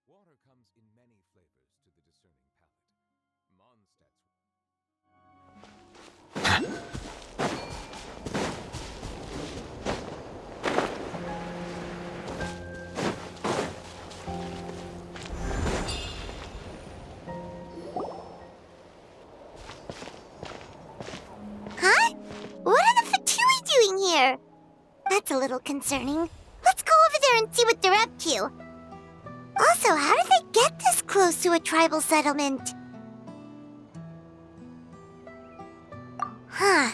Water comes in many flavors to the discerning palate. Mondstadt's Huh? What are the Fatui doing here? That's a little concerning. Let's go over there and see what they're up to. Also, how did they get this close to a tribal settlement? Huh.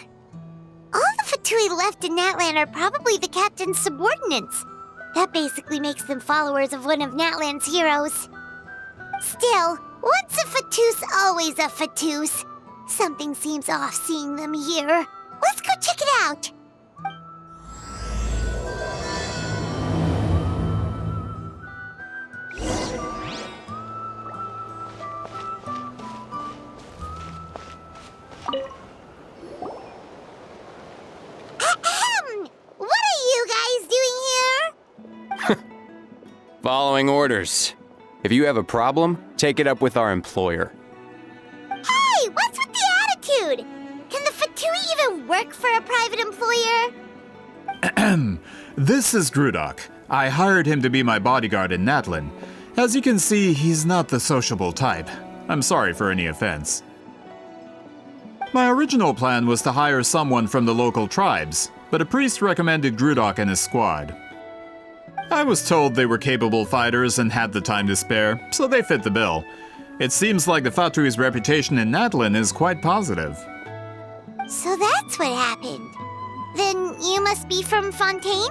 All the Fatui left in Natlan are probably the captain's subordinates. That basically makes them followers of one of Natlan's heroes. Still, once a Fatus, always a Fatus. Something seems off seeing them here. Let's go check it out. Ahem! What are you guys doing here? Following orders. If you have a problem, take it up with our employer. Hey, what's with the attitude? Can the Fatui even work for a private employer? This is Grudok. I hired him to be my bodyguard in Natlan. As you can see, he's not the sociable type. I'm sorry for any offense. My original plan was to hire someone from the local tribes, but a priest recommended Grudok and his squad. I was told they were capable fighters and had the time to spare, so they fit the bill. It seems like the Fatui's reputation in Natlan is quite positive. So that's what happened. Then you must be from Fontaine?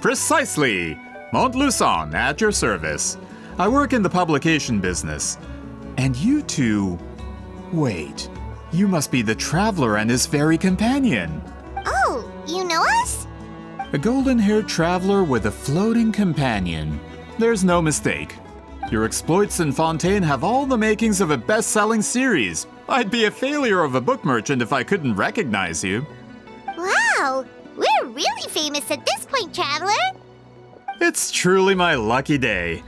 Precisely! Montluçon, at your service. I work in the publication business. And you two... Wait, you must be the traveler and his fairy companion. Oh, you know us? A golden-haired traveler with a floating companion. There's no mistake. Your exploits in Fontaine have all the makings of a best-selling series. I'd be a failure of a book merchant if I couldn't recognize you. Wow, we're really famous at this point, traveler. It's truly my lucky day.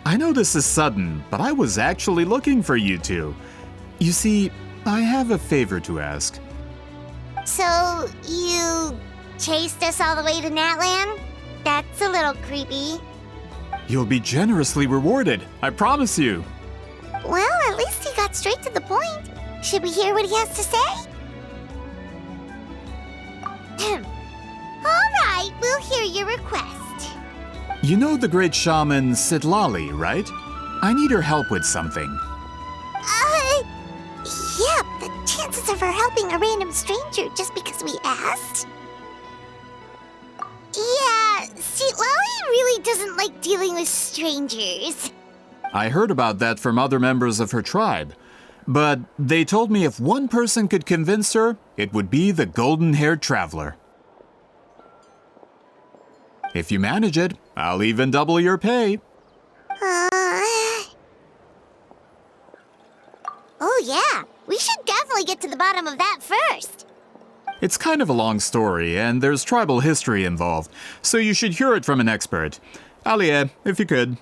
I know this is sudden, but I was actually looking for you two. You see, I have a favor to ask. So, you chased us all the way to Natlan? That's a little creepy. You'll be generously rewarded, I promise you. Well, at least he got straight to the point. Should we hear what he has to say? All right, we'll hear your request. You know the great shaman Citlali, right? I need her help with something. Yeah, the chances of her helping a random stranger just because we asked? Yeah, Citlali really doesn't like dealing with strangers. I heard about that from other members of her tribe. But they told me if one person could convince her, it would be the golden-haired traveler. If you manage it, I'll even double your pay. Oh yeah, we should definitely get to the bottom of that first. It's kind of a long story, and there's tribal history involved, so you should hear it from an expert. Alie, if you could.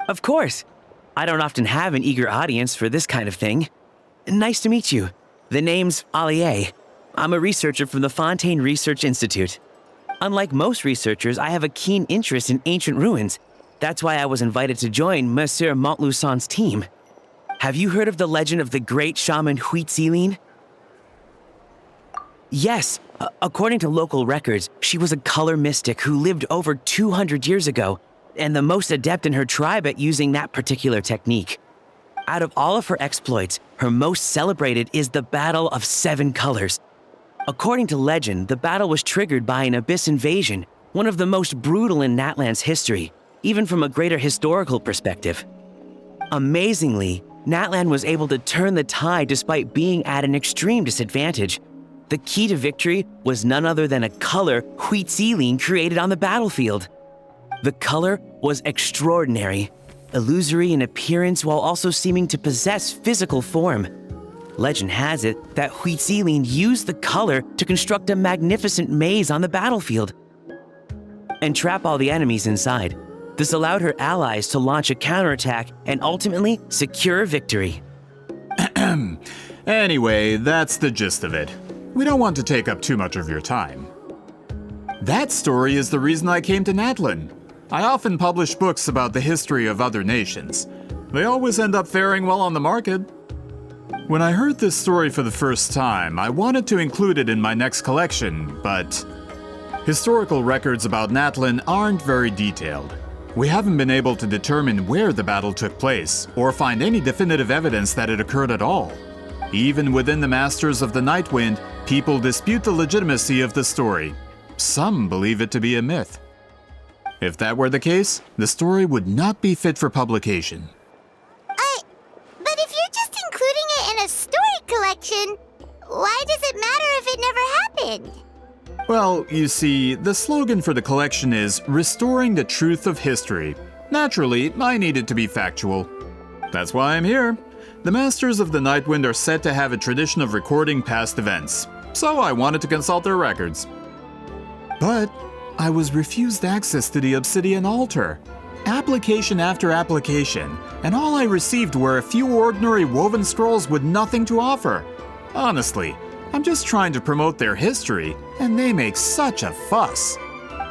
Of course. I don't often have an eager audience for this kind of thing. Nice to meet you. The name's Alie. I'm a researcher from the Fontaine Research Institute. Unlike most researchers, I have a keen interest in ancient ruins. That's why I was invited to join Monsieur Montluçon's team. Have you heard of the legend of the great shaman Citlali? Yes, according to local records, she was a color mystic who lived over 200 years ago, and the most adept in her tribe at using that particular technique. Out of all of her exploits, her most celebrated is the Battle of Seven Colors. According to legend, the battle was triggered by an abyss invasion, one of the most brutal in Natlan's history, even from a greater historical perspective. Amazingly, Natlan was able to turn the tide despite being at an extreme disadvantage. The key to victory was none other than a color Citlali created on the battlefield. The color was extraordinary, illusory in appearance while also seeming to possess physical form. Legend has it that Citlali used the color to construct a magnificent maze on the battlefield and trap all the enemies inside. This allowed her allies to launch a counterattack and ultimately secure victory. Anyway, that's the gist of it. We don't want to take up too much of your time. That story is the reason I came to Natlin. I often publish books about the history of other nations. They always end up faring well on the market. When I heard this story for the first time, I wanted to include it in my next collection, but historical records about Natlin aren't very detailed. We haven't been able to determine where the battle took place, or find any definitive evidence that it occurred at all. Even within the Masters of the Nightwind, people dispute the legitimacy of the story. Some believe it to be a myth. If that were the case, the story would not be fit for publication. But if you're just including it in a story collection, why does it matter if it never happened? Well, you see, the slogan for the collection is Restoring the Truth of History. Naturally, I need it to be factual. That's why I'm here. The Masters of the Nightwind are said to have a tradition of recording past events, so I wanted to consult their records. But I was refused access to the Obsidian Altar. Application after application, and all I received were a few ordinary woven scrolls with nothing to offer. Honestly, I'm just trying to promote their history, and they make such a fuss.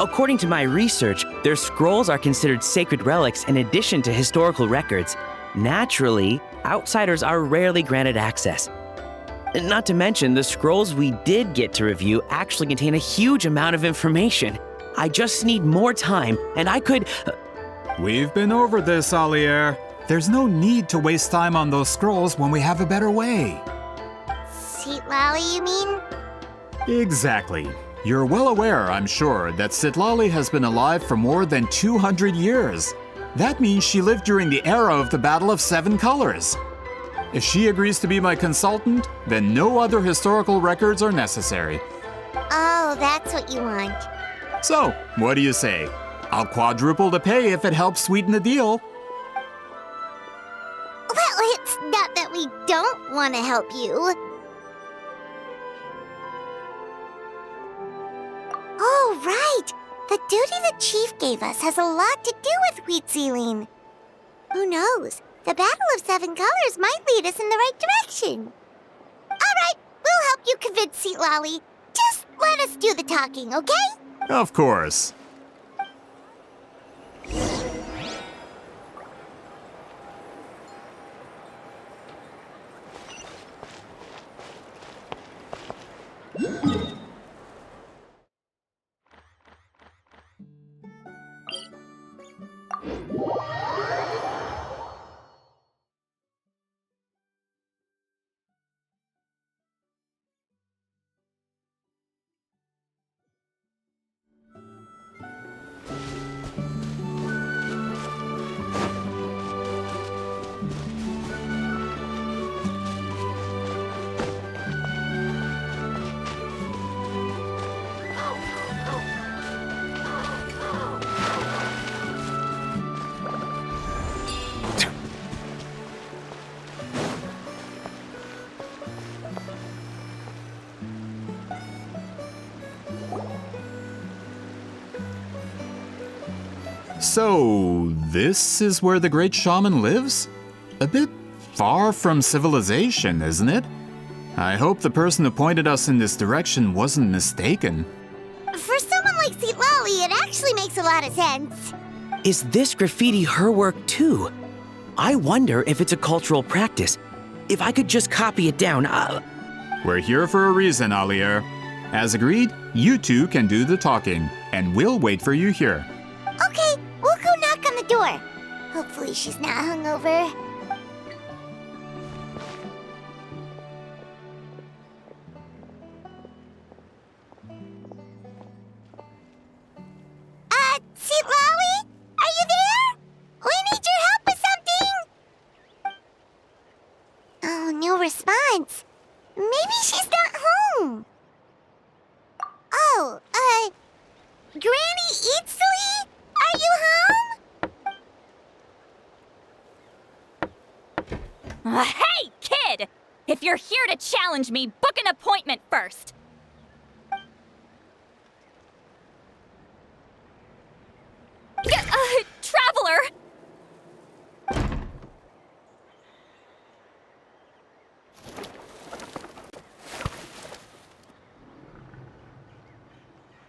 According to my research, their scrolls are considered sacred relics in addition to historical records. Naturally, outsiders are rarely granted access. Not to mention, the scrolls we did get to review actually contain a huge amount of information. I just need more time, and I could... We've been over this, Alier. There's no need to waste time on those scrolls when we have a better way. Citlali, you mean? Exactly. You're well aware, I'm sure, that Citlali has been alive for more than 200 years. That means she lived during the era of the Battle of Seven Colors. If she agrees to be my consultant, then no other historical records are necessary. Oh, that's what you want. So, what do you say? I'll quadruple the pay if it helps sweeten the deal. Well, it's not that we don't want to help you. Oh, right! The duty the chief gave us has a lot to do with Citlali. Who knows? The Battle of Seven Colors might lead us in the right direction. All right, we'll help you convince Citlali. Just let us do the talking, okay? Of course. So, this is where the great shaman lives? A bit far from civilization, isn't it? I hope the person who pointed us in this direction wasn't mistaken. For someone like Citlali, it actually makes a lot of sense. Is this graffiti her work too? I wonder if it's a cultural practice. If I could just copy it down, We're here for a reason, Alier. As agreed, you two can do the talking, and we'll wait for you here. Okay, we'll go knock on the door. Hopefully she's not hungover. Citlali? Are you there? We need your help with something! Oh, no response. Maybe she's not home. Hey, kid! If you're here to challenge me, book an appointment first! Traveler!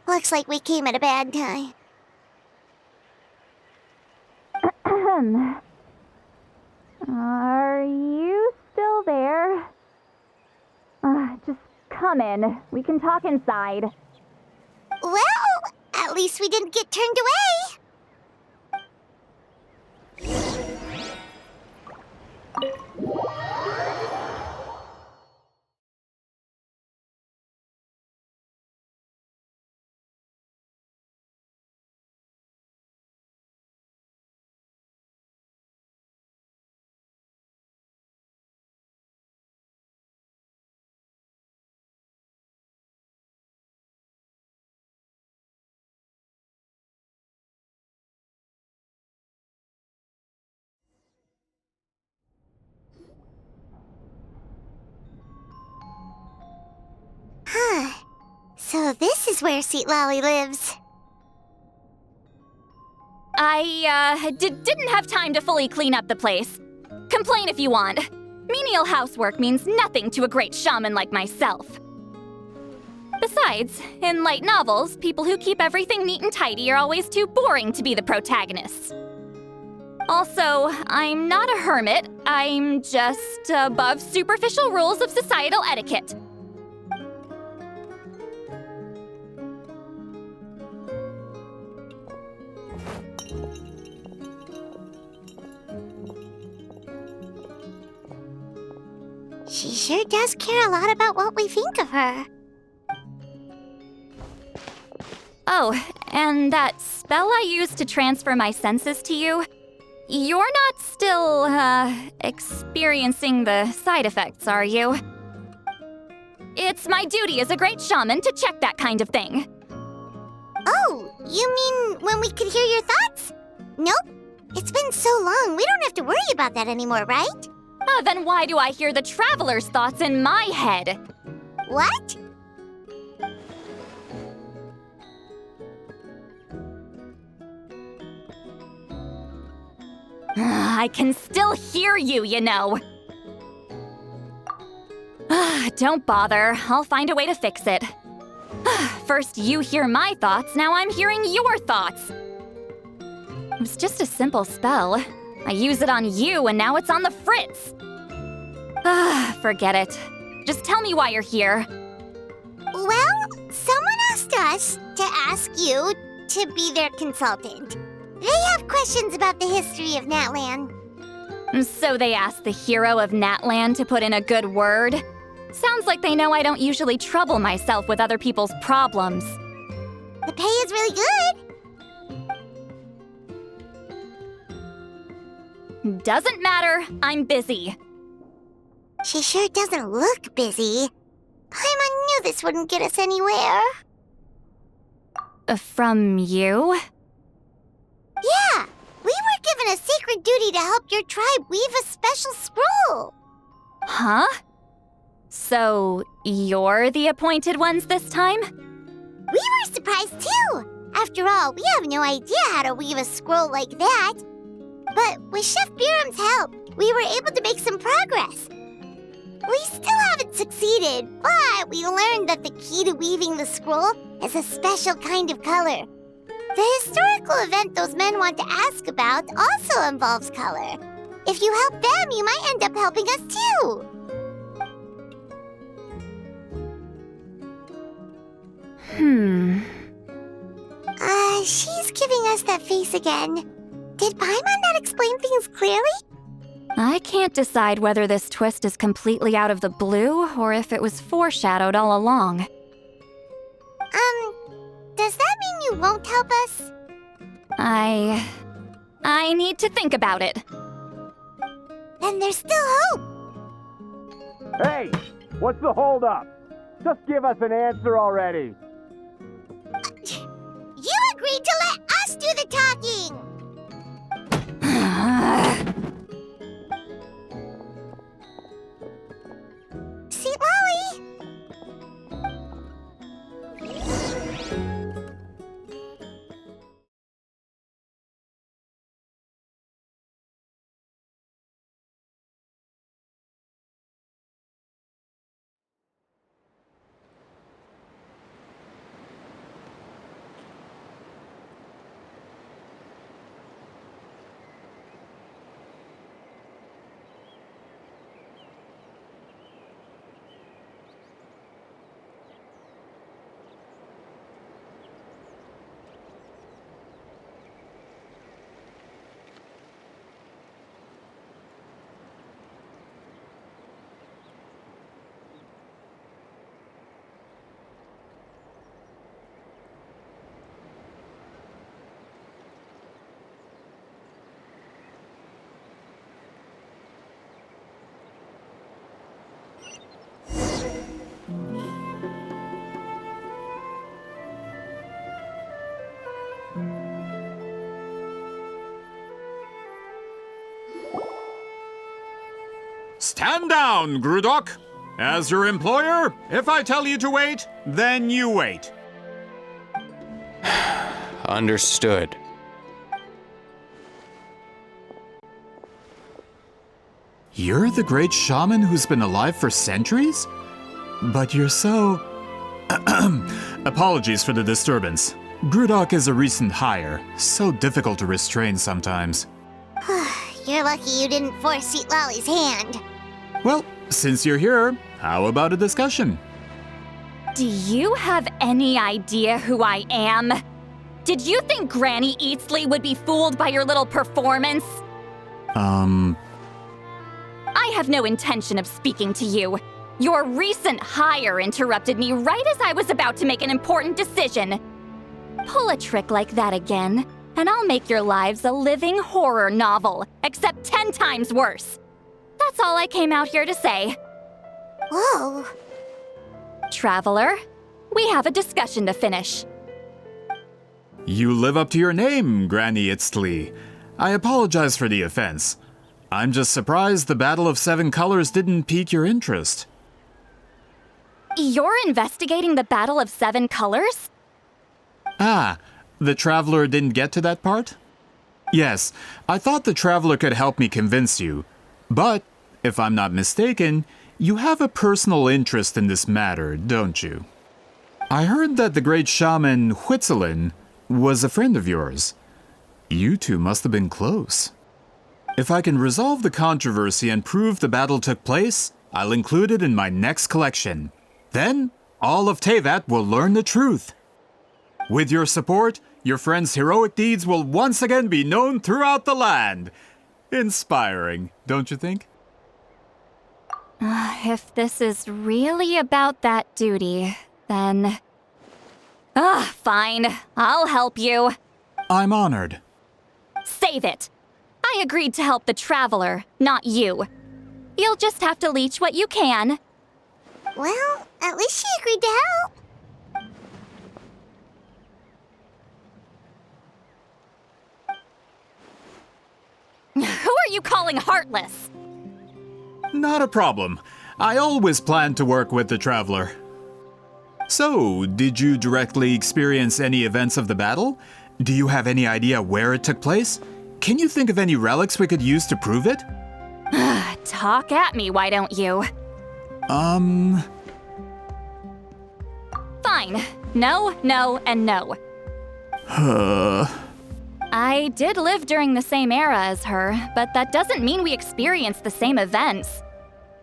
Looks like we came at a bad time. Are you still there? Just come in. We can talk inside. Well, at least we didn't get turned away. Huh. So this is where Citlali lives. I didn't have time to fully clean up the place. Complain if you want. Menial housework means nothing to a great shaman like myself. Besides, in light novels, people who keep everything neat and tidy are always too boring to be the protagonists. Also, I'm not a hermit. I'm just above superficial rules of societal etiquette. She sure does care a lot about what we think of her. Oh, and that spell I used to transfer my senses to you, you're not still, experiencing the side effects, are you? It's my duty as a great shaman to check that kind of thing. Oh, you mean when we could hear your thoughts? Nope. It's been so long, we don't have to worry about that anymore, right? Then why do I hear the traveler's thoughts in my head? What? I can still hear you, you know. Don't bother. I'll find a way to fix it. First you hear my thoughts, now I'm hearing your thoughts. It was just a simple spell. I use it on you and now it's on the fritz. Forget it. Just tell me why you're here. Well, someone asked us to ask you to be their consultant. They have questions about the history of Natlan. So they asked the hero of Natlan to put in a good word? Sounds like they know I don't usually trouble myself with other people's problems. The pay is really good. Doesn't matter. I'm busy. She sure doesn't look busy. Paimon knew this wouldn't get us anywhere. From you? Yeah, we were given a sacred duty to help your tribe weave a special scroll. Huh? So, you're the appointed ones this time? We were surprised too. After all, we have no idea how to weave a scroll like that. But with Chef Biram's help, we were able to make some progress. We still haven't succeeded, but we learned that the key to weaving the scroll is a special kind of color. The historical event those men want to ask about also involves color. If you help them, you might end up helping us too. She's giving us that face again. Did Paimon not explain things clearly? I can't decide whether this twist is completely out of the blue or if it was foreshadowed all along. Does that mean you won't help us? I need to think about it. Then there's still hope. Hey, what's the holdup? Just give us an answer already. You agreed to let us do the talking! Stand down, Grudok! As your employer, if I tell you to wait, then you wait. Understood. You're the great shaman who's been alive for centuries? But you're so... Apologies for the disturbance. Grudok is a recent hire, so difficult to restrain sometimes. You're lucky you didn't force Citlali's hand. Well, since you're here, how about a discussion? Do you have any idea who I am? Did you think Granny Eatsley would be fooled by your little performance? I have no intention of speaking to you. Your recent hire interrupted me right as I was about to make an important decision. Pull a trick like that again, and I'll make your lives a living horror novel, except 10 times worse. That's all I came out here to say. Whoa. Traveler, we have a discussion to finish. You live up to your name, Granny Itztli. I apologize for the offense. I'm just surprised the Battle of Seven Colors didn't pique your interest. You're investigating the Battle of Seven Colors? Ah, the Traveler didn't get to that part? Yes, I thought the Traveler could help me convince you. But, if I'm not mistaken, you have a personal interest in this matter, don't you? I heard that the great shaman Huitzilin was a friend of yours. You two must have been close. If I can resolve the controversy and prove the battle took place, I'll include it in my next collection. Then, all of Teyvat will learn the truth. With your support, your friend's heroic deeds will once again be known throughout the land. Inspiring, don't you think? If this is really about that duty, then... fine. I'll help you. I'm honored. Save it. I agreed to help the Traveler, not you. You'll just have to leech what you can. Well, at least she agreed to help. Who are you calling heartless? Not a problem. I always planned to work with the Traveler. So, did you directly experience any events of the battle? Do you have any idea where it took place? Can you think of any relics we could use to prove it? Talk at me, why don't you? Fine. No, no, and no. I did live during the same era as her, but that doesn't mean we experienced the same events.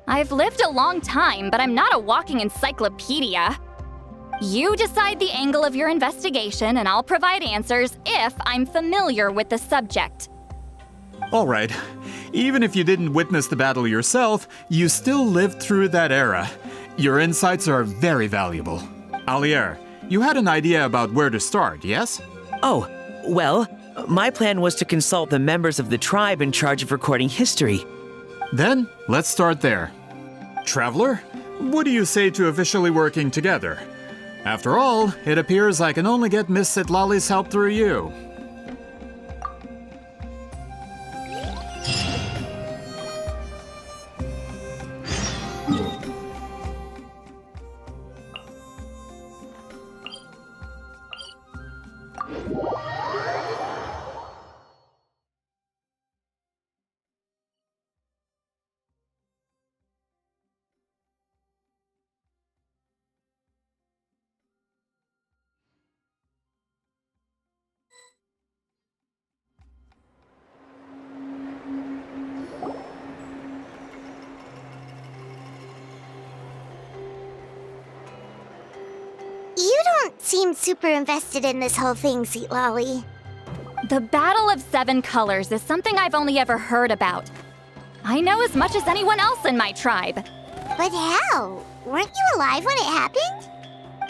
I've lived a long time, but I'm not a walking encyclopedia. You decide the angle of your investigation, and I'll provide answers if I'm familiar with the subject. All right. Even if you didn't witness the battle yourself, you still lived through that era. Your insights are very valuable. Alier, you had an idea about where to start, yes? Oh, well, my plan was to consult the members of the tribe in charge of recording history. Then, let's start there. Traveler, what do you say to officially working together? After all, it appears I can only get Miss Citlali's help through you. You don't seem super invested in this whole thing, Citlali. The Battle of Seven Colors is something I've only ever heard about. I know as much as anyone else in my tribe. But how? Weren't you alive when it happened?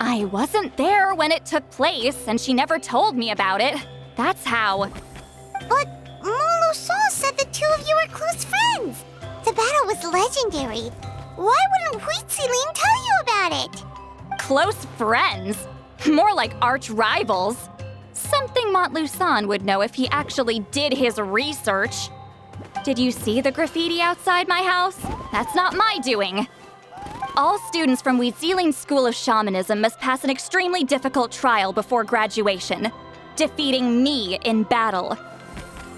I wasn't there when it took place, and she never told me about it. That's how. But Molusol said the two of you were close friends. The battle was legendary. Why wouldn't Huitzilin tell you about it? Close friends? More like arch rivals. Something Montluçon would know if he actually did his research. Did you see the graffiti outside my house? That's not my doing. All students from Weeziling's School of Shamanism must pass an extremely difficult trial before graduation, defeating me in battle.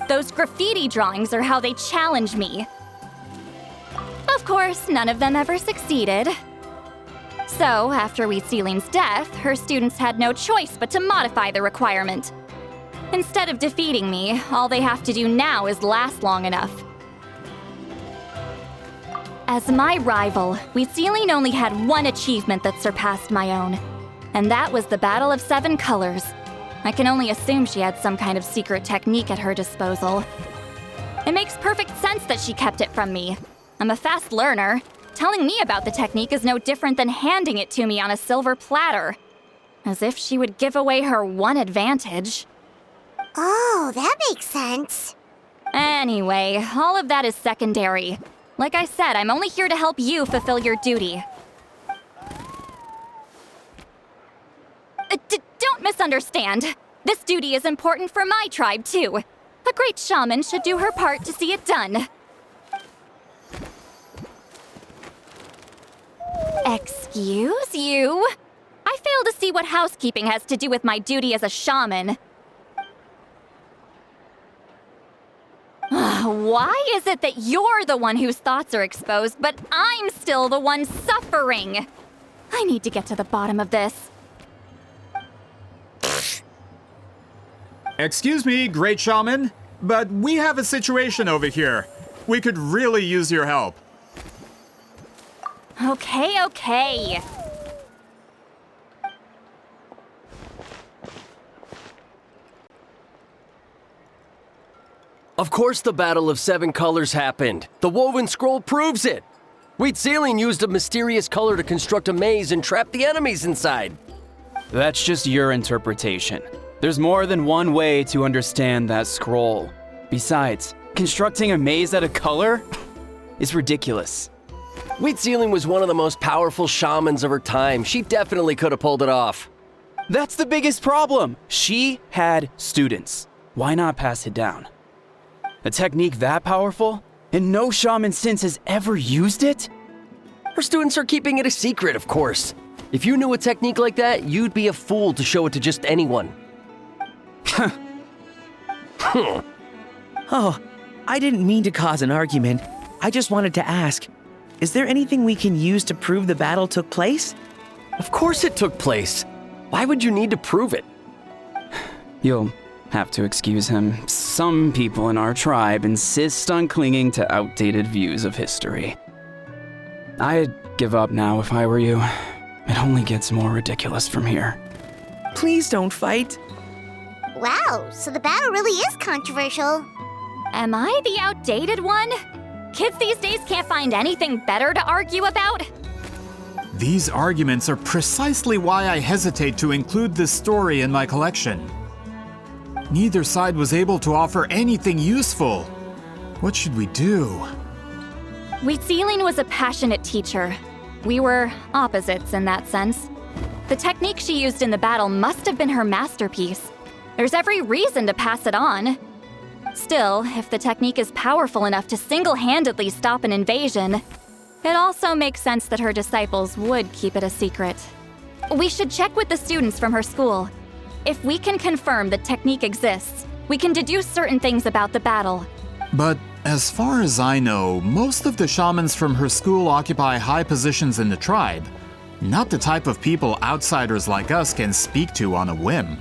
Those graffiti drawings are how they challenge me. Of course, none of them ever succeeded. So, after Weeziling's death, her students had no choice but to modify the requirement. Instead of defeating me, all they have to do now is last long enough. As my rival, Weeziling only had one achievement that surpassed my own, and that was the Battle of 7 Colors. I can only assume she had some kind of secret technique at her disposal. It makes perfect sense that she kept it from me. I'm a fast learner. Telling me about the technique is no different than handing it to me on a silver platter. As if she would give away her one advantage. Oh, that makes sense. Anyway, all of that is secondary. Like I said, I'm only here to help you fulfill your duty. Don't misunderstand. This duty is important for my tribe, too. A great shaman should do her part to see it done. Excuse you? I fail to see what housekeeping has to do with my duty as a shaman. Why is it that you're the one whose thoughts are exposed, but I'm still the one suffering? I need to get to the bottom of this. Excuse me, great shaman, but we have a situation over here. We could really use your help. Okay. Of course the Battle of 7 Colors happened. The woven scroll proves it. Weeziling used a mysterious color to construct a maze and trap the enemies inside. That's just your interpretation. There's more than one way to understand that scroll. Besides, constructing a maze out of color is ridiculous. Weeziling was one of the most powerful shamans of her time. She definitely could have pulled it off. That's the biggest problem. She had students. Why not pass it down? A technique that powerful? And no shaman since has ever used it? Her students are keeping it a secret, of course. If you knew a technique like that, you'd be a fool to show it to just anyone. Oh, I didn't mean to cause an argument. I just wanted to ask, is there anything we can use to prove the battle took place? Of course it took place. Why would you need to prove it? You'll have to excuse him. Some people in our tribe insist on clinging to outdated views of history. I'd give up now if I were you. It only gets more ridiculous from here. Please don't fight. Wow, so the battle really is controversial. Am I the outdated one? Kids these days can't find anything better to argue about? These arguments are precisely why I hesitate to include this story in my collection. Neither side was able to offer anything useful. What should we do? Weeziling was a passionate teacher. We were opposites in that sense. The technique she used in the battle must have been her masterpiece. There's every reason to pass it on. Still, if the technique is powerful enough to single-handedly stop an invasion, it also makes sense that her disciples would keep it a secret. We should check with the students from her school. If we can confirm the technique exists, we can deduce certain things about the battle. But as far as I know, most of the shamans from her school occupy high positions in the tribe. Not the type of people outsiders like us can speak to on a whim.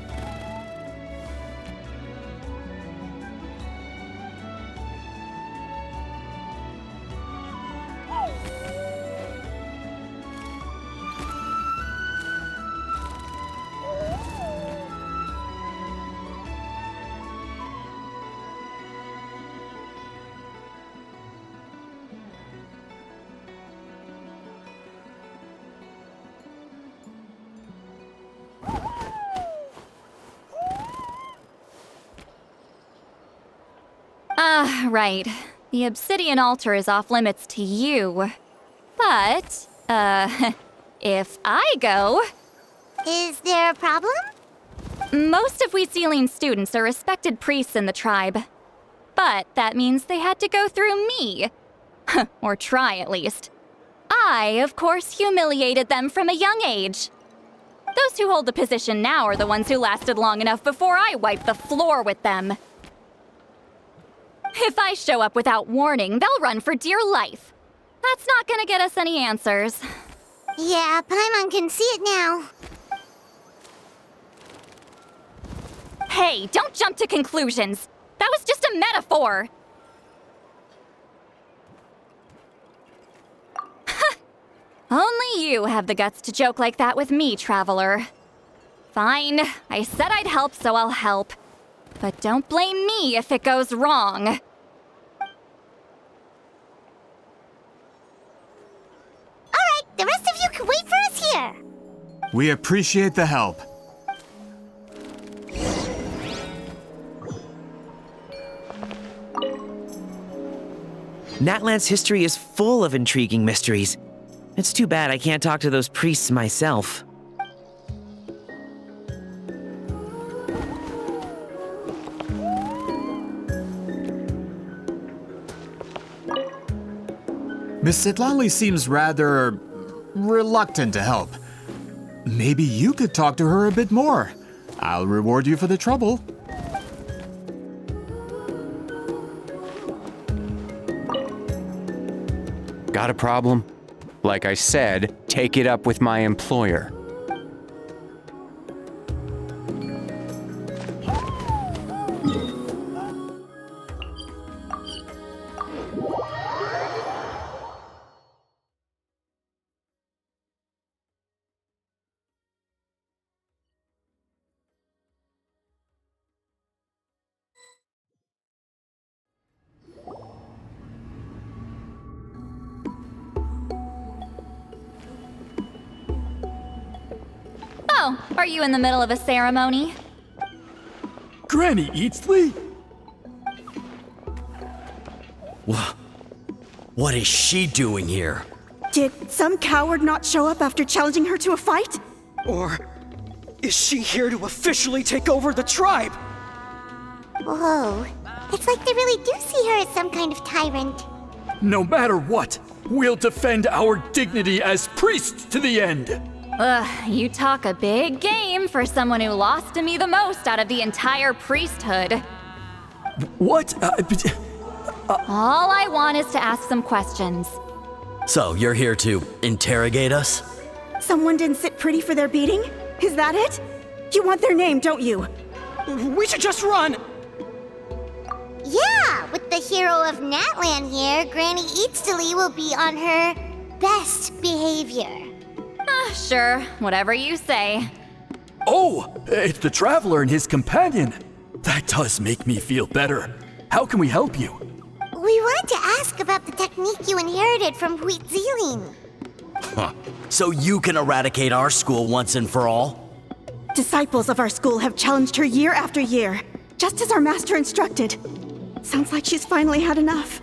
Right. The obsidian altar is off limits to you. But, if I go... Is there a problem? Most of Weeziling's students are respected priests in the tribe. But that means they had to go through me. Or try at least. I, of course, humiliated them from a young age. Those who hold the position now are the ones who lasted long enough before I wiped the floor with them. If I show up without warning, they'll run for dear life. That's not gonna get us any answers. Yeah, Paimon can see it now. Hey, don't jump to conclusions. That was just a metaphor. Only you have the guts to joke like that with me, Traveler. Fine, I said I'd help, so I'll help. But don't blame me if it goes wrong. Alright, the rest of you can wait for us here. We appreciate the help. Natlan's history is full of intriguing mysteries. It's too bad I can't talk to those priests myself. Miss Citlali seems rather reluctant to help. Maybe you could talk to her a bit more. I'll reward you for the trouble. Got a problem? Like I said, take it up with my employer. Oh, are you in the middle of a ceremony? Granny Eatsley? What is she doing here? Did some coward not show up after challenging her to a fight? Or is she here to officially take over the tribe? Whoa, it's like they really do see her as some kind of tyrant. No matter what, we'll defend our dignity as priests to the end. Ugh, you talk a big game for someone who lost to me the most out of the entire priesthood. What? All I want is to ask some questions. So, you're here to interrogate us? Someone didn't sit pretty for their beating? Is that it? You want their name, don't you? We should just run! Yeah, with the hero of Natlan here, Granny Eatsley will be on her best behavior. Sure, whatever you say. Oh, it's the Traveler and his companion. That does make me feel better. How can we help you? We wanted to ask about the technique you inherited from Huitziling. Huh. So you can eradicate our school once and for all? Disciples of our school have challenged her year after year, just as our master instructed. Sounds like she's finally had enough.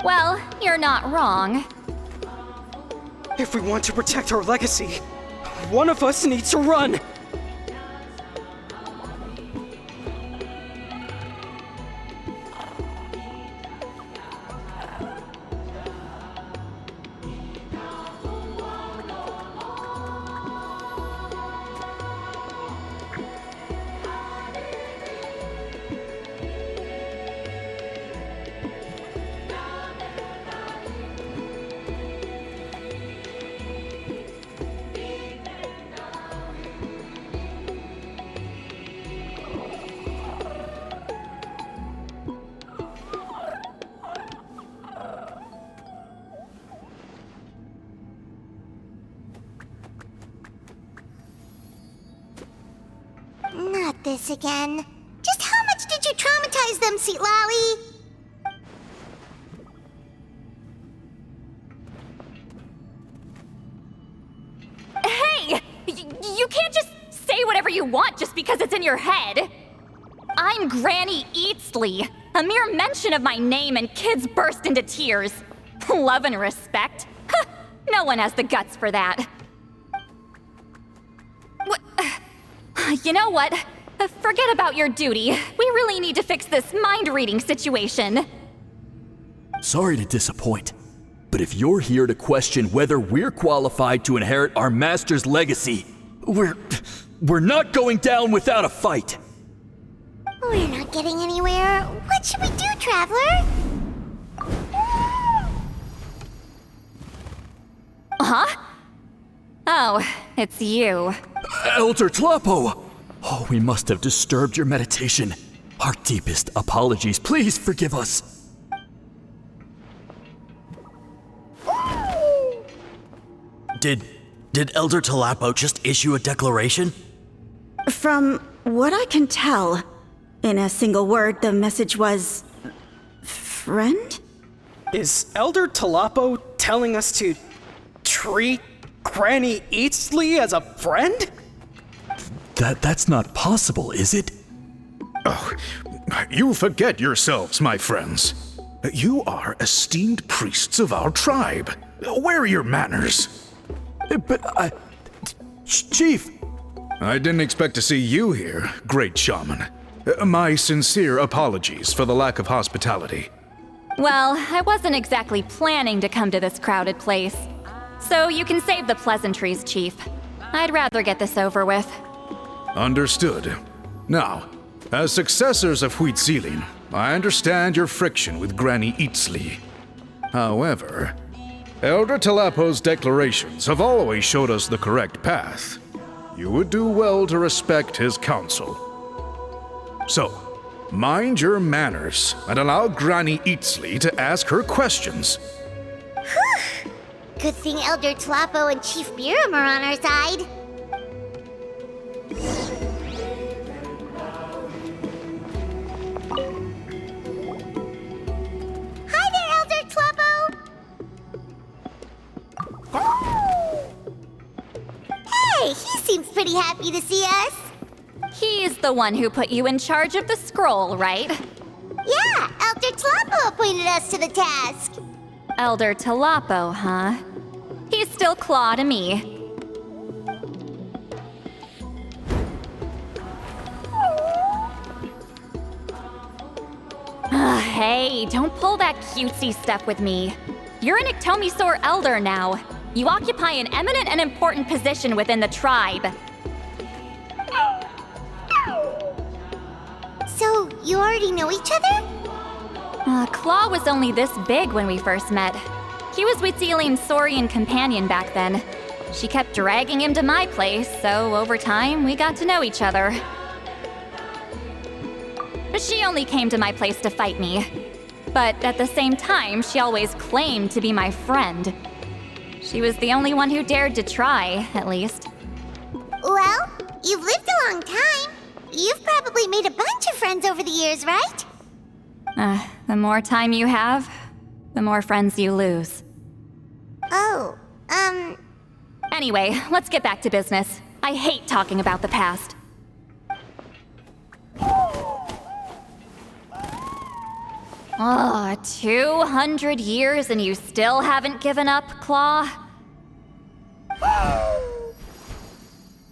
Well, you're not wrong. If we want to protect our legacy, one of us needs to run! Not this again. Just how much did you traumatize them, Citlali? Hey! You can't just say whatever you want just because it's in your head. I'm Granny Eatsley. A mere mention of my name and kids burst into tears. Love and respect? No one has the guts for that. You know what? Forget about your duty. We really need to fix this mind-reading situation. sorry to disappoint, but if you're here to question whether we're qualified to inherit our master's legacy, we're not going down without a fight. We're not getting anywhere. What should we do, Traveler? Huh? Oh, it's you. Elder Tlapo! Oh, we must have disturbed your meditation. Our deepest apologies. Please forgive us. Did Elder Tlapo just issue a declaration? From what I can tell, in a single word, the message was... friend? Is Elder Tlapo telling us to treat Granny Eatsley as a friend? That's not possible, is it? Oh, you forget yourselves, my friends. You are esteemed priests of our tribe. Where are your manners? But Chief! I didn't expect to see you here, great shaman. My sincere apologies for the lack of hospitality. Well, I wasn't exactly planning to come to this crowded place. So you can save the pleasantries, Chief. I'd rather get this over with. Understood. Now, as successors of Huitzilin, I understand your friction with Granny Eatsley. However, Elder Tlapo's declarations have always showed us the correct path. You would do well to respect his counsel. So, mind your manners and allow Granny Eatsley to ask her questions. Whew. Good thing Elder Tlapo and Chief Biram are on our side. Hi there, Elder Tlapo! Hey, he seems pretty happy to see us. He's the one who put you in charge of the scroll, right? Yeah, Elder Tlapo appointed us to the task. Elder Tlapo, huh? He's still Claw to me. Hey, don't pull that cutesy stuff with me. You're an Iktomi-Sor elder now. You occupy an eminent and important position within the tribe. So, you already know each other? Claw was only this big when we first met. He was Huitzilin's Saurian companion back then. She kept dragging him to my place, so over time, we got to know each other. But she only came to my place to fight me. But at the same time, she always claimed to be my friend. She was the only one who dared to try, at least. Well, you've lived a long time. You've probably made a bunch of friends over the years, right? The more time you have, the more friends you lose. Oh, Anyway, let's get back to business. I hate talking about the past. 200 years and you still haven't given up, Claw?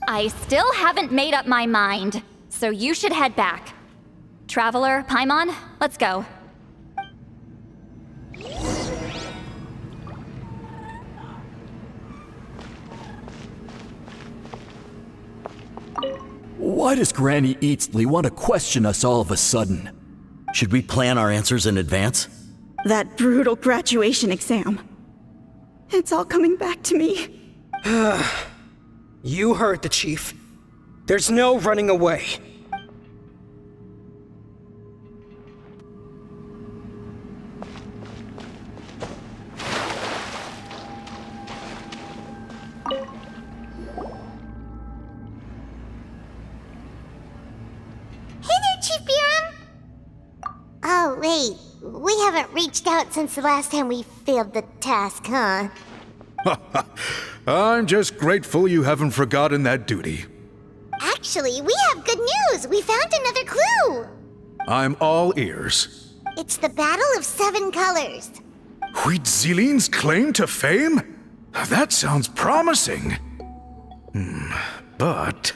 I still haven't made up my mind, so you should head back. Traveler, Paimon, let's go. Why does Granny Eatsley want to question us all of a sudden? Should we plan our answers in advance? That brutal graduation exam. It's all coming back to me. You heard the chief. There's no running away. Oh, wait. We haven't reached out since the last time we failed the task, huh? I'm just grateful you haven't forgotten that duty. Actually, we have good news! We found another clue! I'm all ears. It's the Battle of Seven Colors. Huitzilin's claim to fame? That sounds promising. But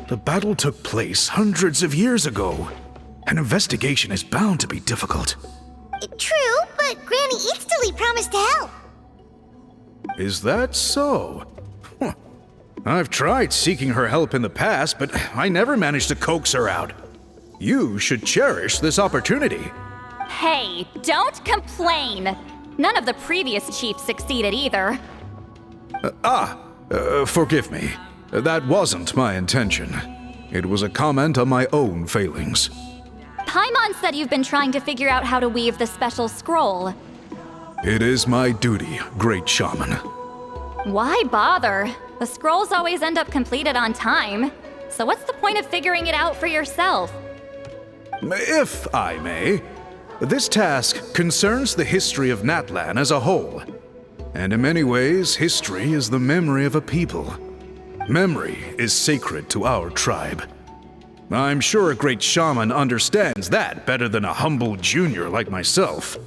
the battle took place hundreds of years ago. An investigation is bound to be difficult. True, but but Granny Eatstily promised to help. Is that so? Huh. I've tried seeking her help in the past, but I never managed to coax her out. You should cherish this opportunity. Hey, don't complain! None of the previous chiefs succeeded either. Forgive me. That wasn't my intention. It was a comment on my own failings. Paimon said you've been trying to figure out how to weave the special scroll. It is my duty, great shaman. Why bother? The scrolls always end up completed on time. So what's the point of figuring it out for yourself? If I may, this task concerns the history of Natlan as a whole. And in many ways, history is the memory of a people. Memory is sacred to our tribe. I'm sure a great shaman understands that better than a humble junior like myself.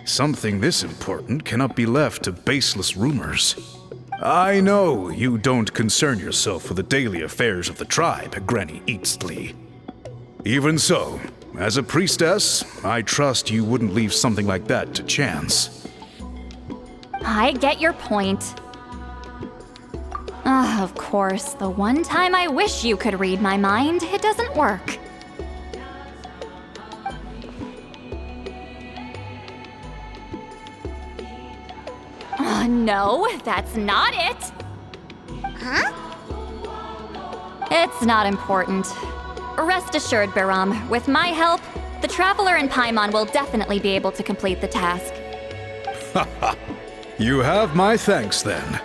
Something this important cannot be left to baseless rumors. I know you don't concern yourself with the daily affairs of the tribe, Granny Eatstily. Even so, as a priestess, I trust you wouldn't leave something like that to chance. I get your point. Of course, the one time I wish you could read my mind, it doesn't work. No, that's not it! Huh? It's not important. Rest assured, Biram, with my help, the Traveler and Paimon will definitely be able to complete the task. Haha. You have my thanks then.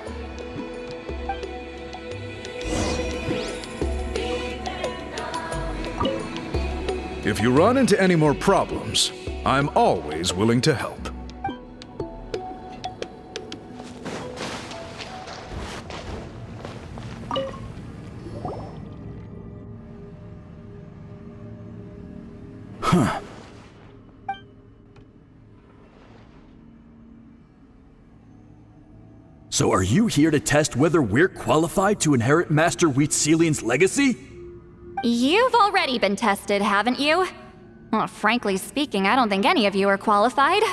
If you run into any more problems, I'm always willing to help. Huh. So are you here to test whether we're qualified to inherit Master Wheatselian's legacy? You've already been tested, haven't you? Well, frankly speaking, I don't think any of you are qualified.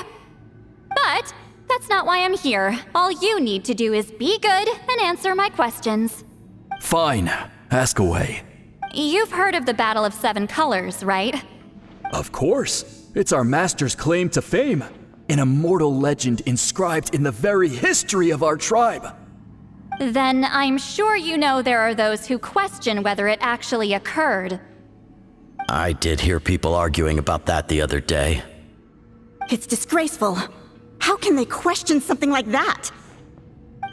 But that's not why I'm here. All you need to do is be good and answer my questions. Fine. Ask away. You've heard of the Battle of Seven Colors, right? Of course. It's our master's claim to fame. An immortal legend inscribed in the very history of our tribe. Then I'm sure you know there are those who question whether it actually occurred. I did hear people arguing about that the other day. It's disgraceful. How can they question something like that?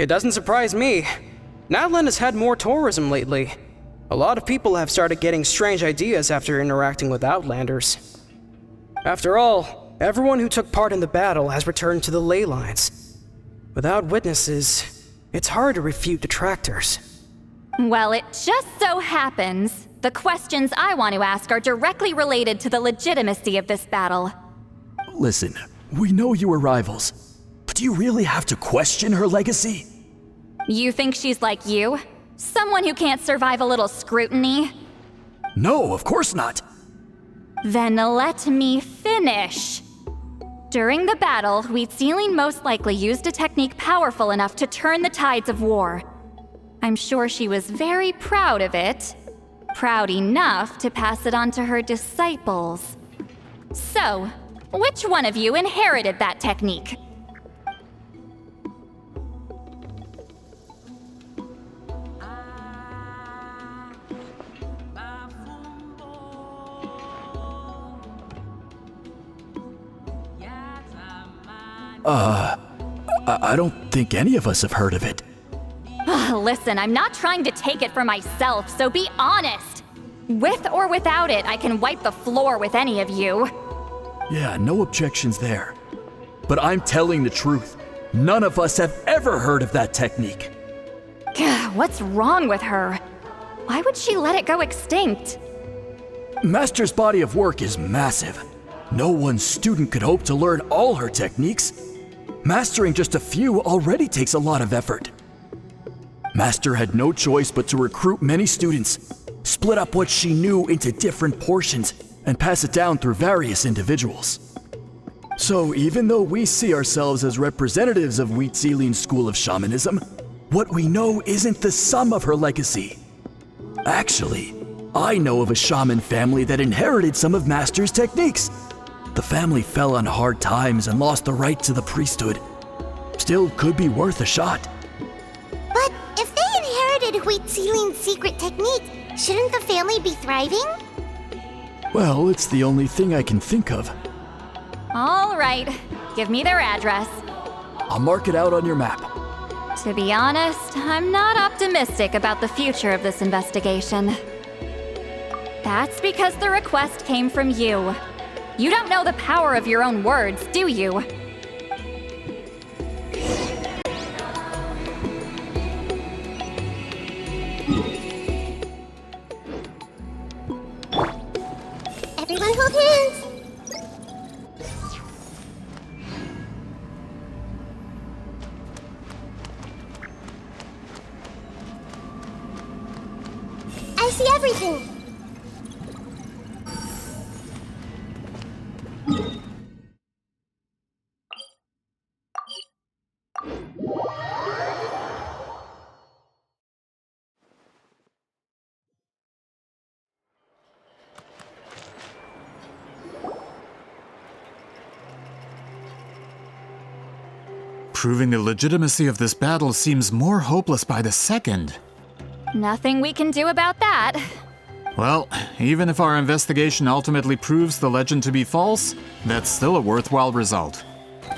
It doesn't surprise me. Natlan has had more tourism lately. A lot of people have started getting strange ideas after interacting with Outlanders. After all, everyone who took part in the battle has returned to the ley lines. Without witnesses, it's hard to refute detractors. Well, it just so happens the questions I want to ask are directly related to the legitimacy of this battle. Listen, we know you were rivals, but do you really have to question her legacy? You think she's like you? Someone who can't survive a little scrutiny? No, of course not. Then let me finish. During the battle, Wheatselian most likely used a technique powerful enough to turn the tides of war. I'm sure she was very proud of it. Proud enough to pass it on to her disciples. So, which one of you inherited that technique? I don't think any of us have heard of it. Listen, I'm not trying to take it for myself, so be honest. With or without it, I can wipe the floor with any of you. Yeah, no objections there. But I'm telling the truth. None of us have ever heard of that technique. What's wrong with her? Why would she let it go extinct? Master's body of work is massive. No one student could hope to learn all her techniques. Mastering just a few already takes a lot of effort. Master had no choice but to recruit many students, split up what she knew into different portions, and pass it down through various individuals. So even though we see ourselves as representatives of Wheat Celine's school of shamanism, what we know isn't the sum of her legacy. Actually, I know of a shaman family that inherited some of Master's techniques. The family fell on hard times and lost the right to the priesthood. Still could be worth a shot. But if they inherited Wheat Celine's secret technique, shouldn't the family be thriving? Well, it's the only thing I can think of. All right, give me their address. I'll mark it out on your map. To be honest, I'm not optimistic about the future of this investigation. That's because the request came from you. You don't know the power of your own words, do you? Everyone hold hands! I see everything! Proving the legitimacy of this battle seems more hopeless by the second. Nothing we can do about that. Well, even if our investigation ultimately proves the legend to be false, that's still a worthwhile result.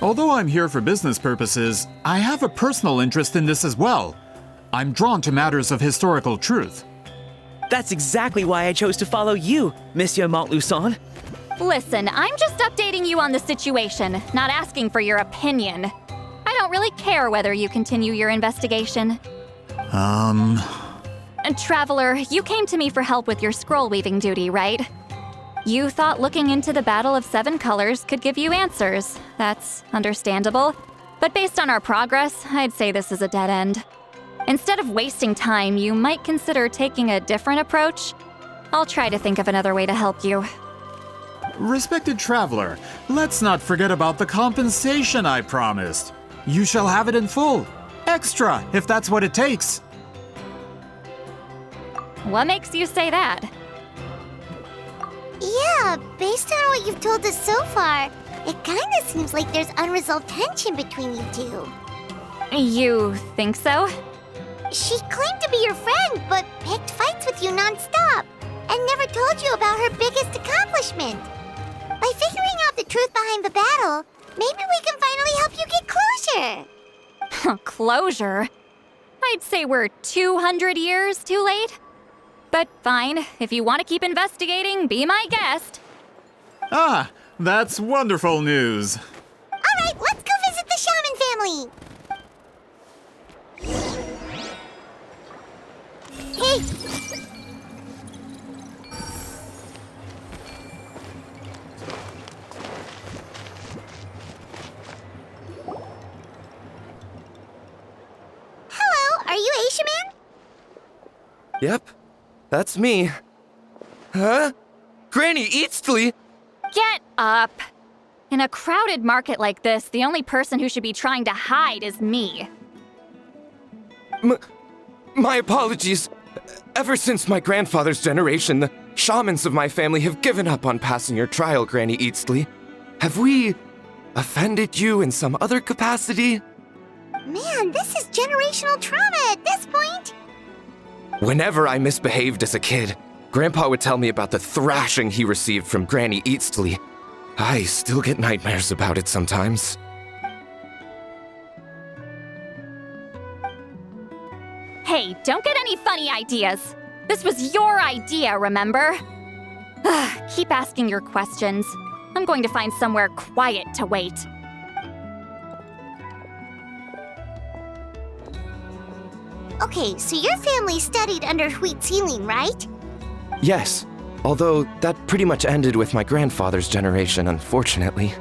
Although I'm here for business purposes, I have a personal interest in this as well. I'm drawn to matters of historical truth. That's exactly why I chose to follow you, Monsieur Montluçon. Listen, I'm just updating you on the situation, not asking for your opinion. I don't really care whether you continue your investigation. Traveler, you came to me for help with your scroll weaving duty, right? You thought looking into the Battle of Seven Colors could give you answers. That's understandable. But based on our progress, I'd say this is a dead end. Instead of wasting time, you might consider taking a different approach. I'll try to think of another way to help you. Respected traveler, let's not forget about the compensation I promised. You shall have it in full. Extra, if that's what it takes. What makes you say that? Yeah, based on what you've told us so far, it kinda seems like there's unresolved tension between you two. You think so? She claimed to be your friend, but picked fights with you non-stop, and never told you about her biggest accomplishment. By figuring out the truth behind the battle, maybe we can finally help you get closure. Closure? I'd say we're 200 years too late. But fine, if you want to keep investigating, be my guest. Ah, that's wonderful news. All right, let's go visit the shaman family. Hey! Hello, are you a shaman? Yep, that's me. Huh? Granny Eastly? Get up! In a crowded market like this, the only person who should be trying to hide is me. My apologies. Ever since my grandfather's generation, the shamans of my family have given up on passing your trial, Granny Eastly. Have we offended you in some other capacity? Man, this is generational trauma at this point. Whenever I misbehaved as a kid, Grandpa would tell me about the thrashing he received from Granny Eastly. I still get nightmares about it sometimes. Hey, don't get any funny ideas. This was your idea, remember? Keep asking your questions. I'm going to find somewhere quiet to wait. Okay, so your family studied under Wheat Ceiling, right? Yes, although that pretty much ended with my grandfather's generation, unfortunately.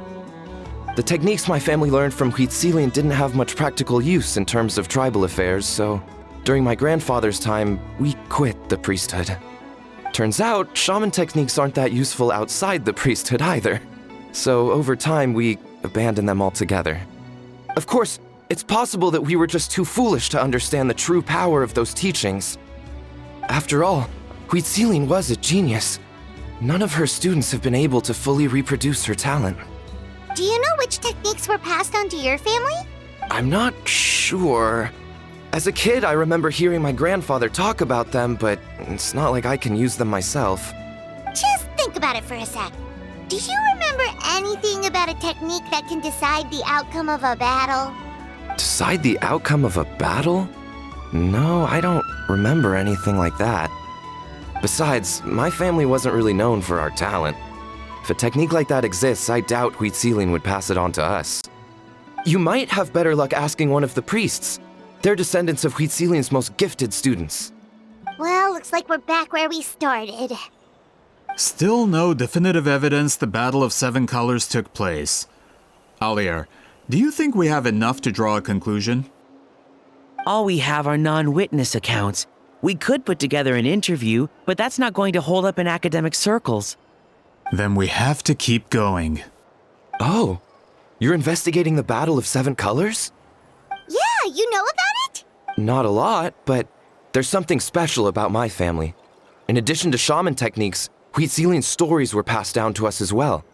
The techniques my family learned from Wheat Ceiling didn't have much practical use in terms of tribal affairs, so during my grandfather's time, we quit the priesthood. Turns out, shaman techniques aren't that useful outside the priesthood either. So over time, we abandon them altogether. Of course, it's possible that we were just too foolish to understand the true power of those teachings. After all, Citlali was a genius. None of her students have been able to fully reproduce her talent. Do you know which techniques were passed on to your family? I'm not sure. As a kid, I remember hearing my grandfather talk about them, but it's not like I can use them myself. Just think about it for a sec. Do you remember anything about a technique that can decide the outcome of a battle? Decide the outcome of a battle? No, I don't remember anything like that. Besides, my family wasn't really known for our talent. If a technique like that exists, I doubt Citlali would pass it on to us. You might have better luck asking one of the priests. They're descendants of Citlali's most gifted students. Well, looks like we're back where we started. Still no definitive evidence the Battle of Seven Colors took place. Alier, do you think we have enough to draw a conclusion? All we have are non-witness accounts. We could put together an interview, but that's not going to hold up in academic circles. Then we have to keep going. Oh, you're investigating the Battle of Seven Colors? Yeah, you know about it? Not a lot, but there's something special about my family. In addition to shaman techniques, Citlali's stories were passed down to us as well.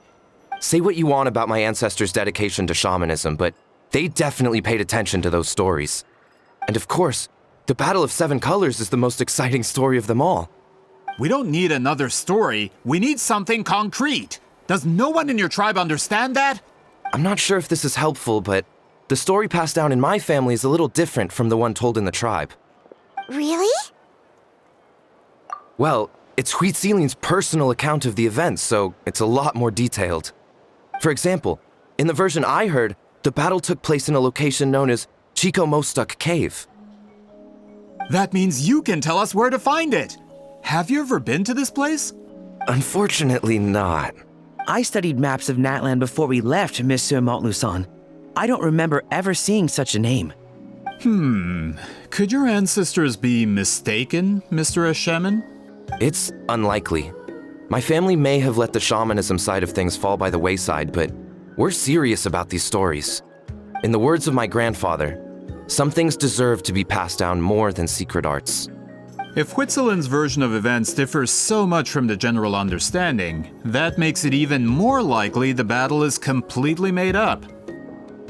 Say what you want about my ancestors' dedication to shamanism, but they definitely paid attention to those stories. And of course, the Battle of Seven Colors is the most exciting story of them all. We don't need another story. We need something concrete. Does no one in your tribe understand that? I'm not sure if this is helpful, but the story passed down in my family is a little different from the one told in the tribe. Really? Well, it's Citlali's personal account of the events, so it's a lot more detailed. For example, in the version I heard, the battle took place in a location known as Chico Mostuk Cave. That means you can tell us where to find it. Have you ever been to this place? Unfortunately not. I studied maps of Natlan before we left, Monsieur Montluçon. I don't remember ever seeing such a name. Could your ancestors be mistaken, Mr. Shaman? It's unlikely. My family may have let the shamanism side of things fall by the wayside, but we're serious about these stories. In the words of my grandfather, some things deserve to be passed down more than secret arts. If Citlali's version of events differs so much from the general understanding, that makes it even more likely the battle is completely made up.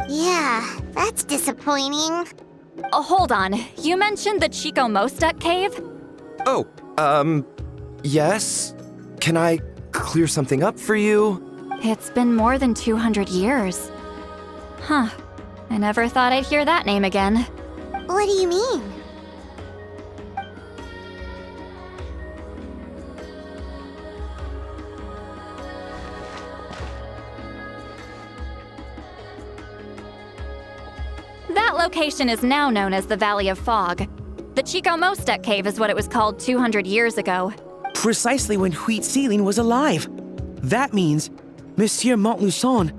Yeah, that's disappointing. Hold on. You mentioned the Chico Mostuk cave? Oh, yes? Can I clear something up for you? It's been more than 200 years. Huh. I never thought I'd hear that name again. What do you mean? That location is now known as the Valley of Fog. The Chico Mostuk cave is what it was called 200 years ago. Precisely when Citlali was alive. That means, Monsieur Montluçon,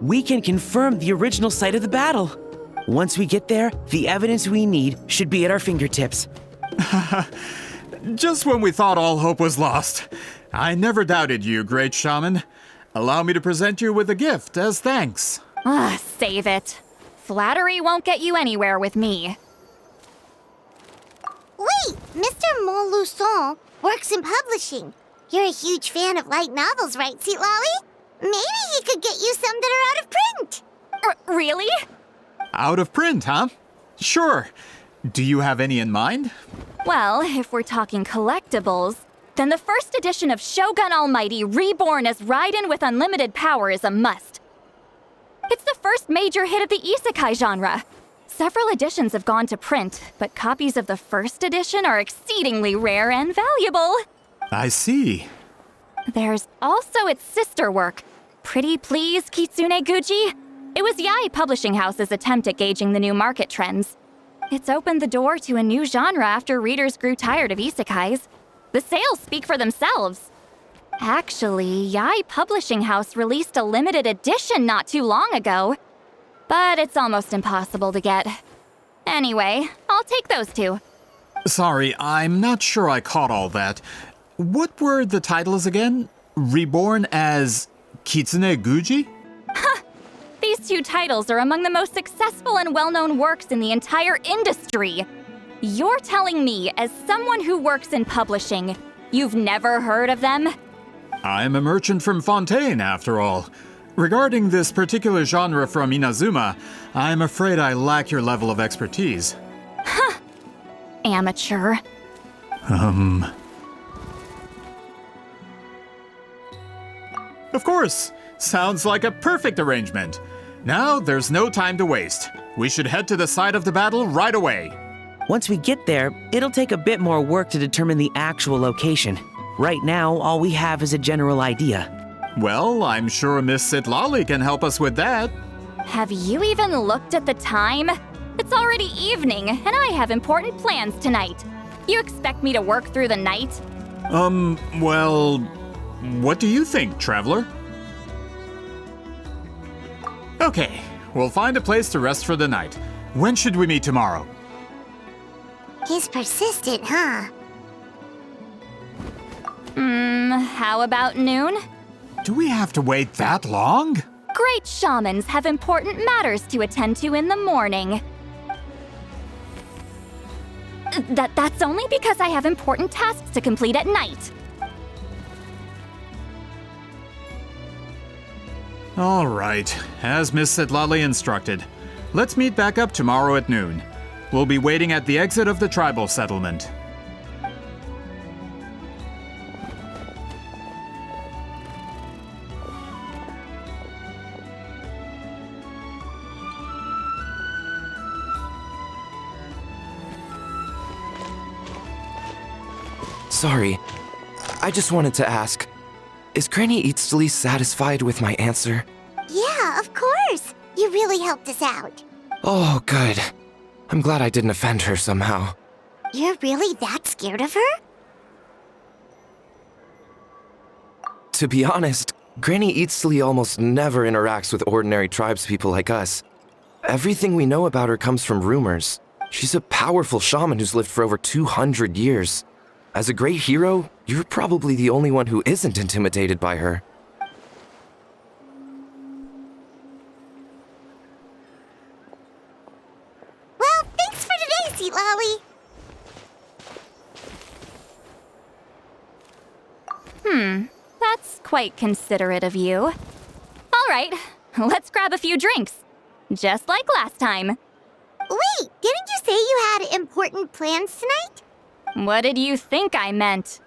we can confirm the original site of the battle. Once we get there, the evidence we need should be at our fingertips. Just when we thought all hope was lost. I never doubted you, great shaman. Allow me to present you with a gift as thanks. Save it. Flattery won't get you anywhere with me. Wait, Mr. Montluçon works in publishing. You're a huge fan of light novels, right, Citlali? Maybe he could get you some that are out of print. Really? Out of print, huh? Sure. Do you have any in mind? Well, if we're talking collectibles, then the first edition of Shogun Almighty Reborn as Raiden with Unlimited Power is a must. It's the first major hit of the isekai genre. Several editions have gone to print, but copies of the first edition are exceedingly rare and valuable. I see. There's also its sister work, Pretty Please Kitsune Guji. It was Yae Publishing House's attempt at gauging the new market trends. It's opened the door to a new genre after readers grew tired of isekais. The sales speak for themselves. Actually, Yae Publishing House released a limited edition not too long ago, but it's almost impossible to get. Anyway, I'll take those two. Sorry, I'm not sure I caught all that. What were the titles again? Reborn as Kitsune Guji? The These two titles are among the most successful and well-known works in the entire industry. You're telling me, as someone who works in publishing, you've never heard of them? I'm a merchant from Fontaine, after all. Regarding this particular genre from Inazuma, I'm afraid I lack your level of expertise. Huh. Amateur. Of course! Sounds like a perfect arrangement. Now, there's no time to waste. We should head to the site of the battle right away. Once we get there, it'll take a bit more work to determine the actual location. Right now, all we have is a general idea. Well, I'm sure Miss Citlali can help us with that. Have you even looked at the time? It's already evening, and I have important plans tonight. You expect me to work through the night? Well, what do you think, traveler? Okay, we'll find a place to rest for the night. When should we meet tomorrow? He's persistent, huh? How about noon? Do we have to wait that long? Great shamans have important matters to attend to in the morning. That's only because I have important tasks to complete at night. All right, as Miss Citlali instructed. Let's meet back up tomorrow at noon. We'll be waiting at the exit of the tribal settlement. Sorry, I just wanted to ask, is Granny Eatsley satisfied with my answer? Yeah, of course. You really helped us out. Oh, good. I'm glad I didn't offend her somehow. You're really that scared of her? To be honest, Granny Eatsley almost never interacts with ordinary tribespeople like us. Everything we know about her comes from rumors. She's a powerful shaman who's lived for over 200 years. As a great hero, you're probably the only one who isn't intimidated by her. Well, thanks for today, Citlali. That's quite considerate of you. All right, let's grab a few drinks. Just like last time. Wait, didn't you say you had important plans tonight? What did you think I meant?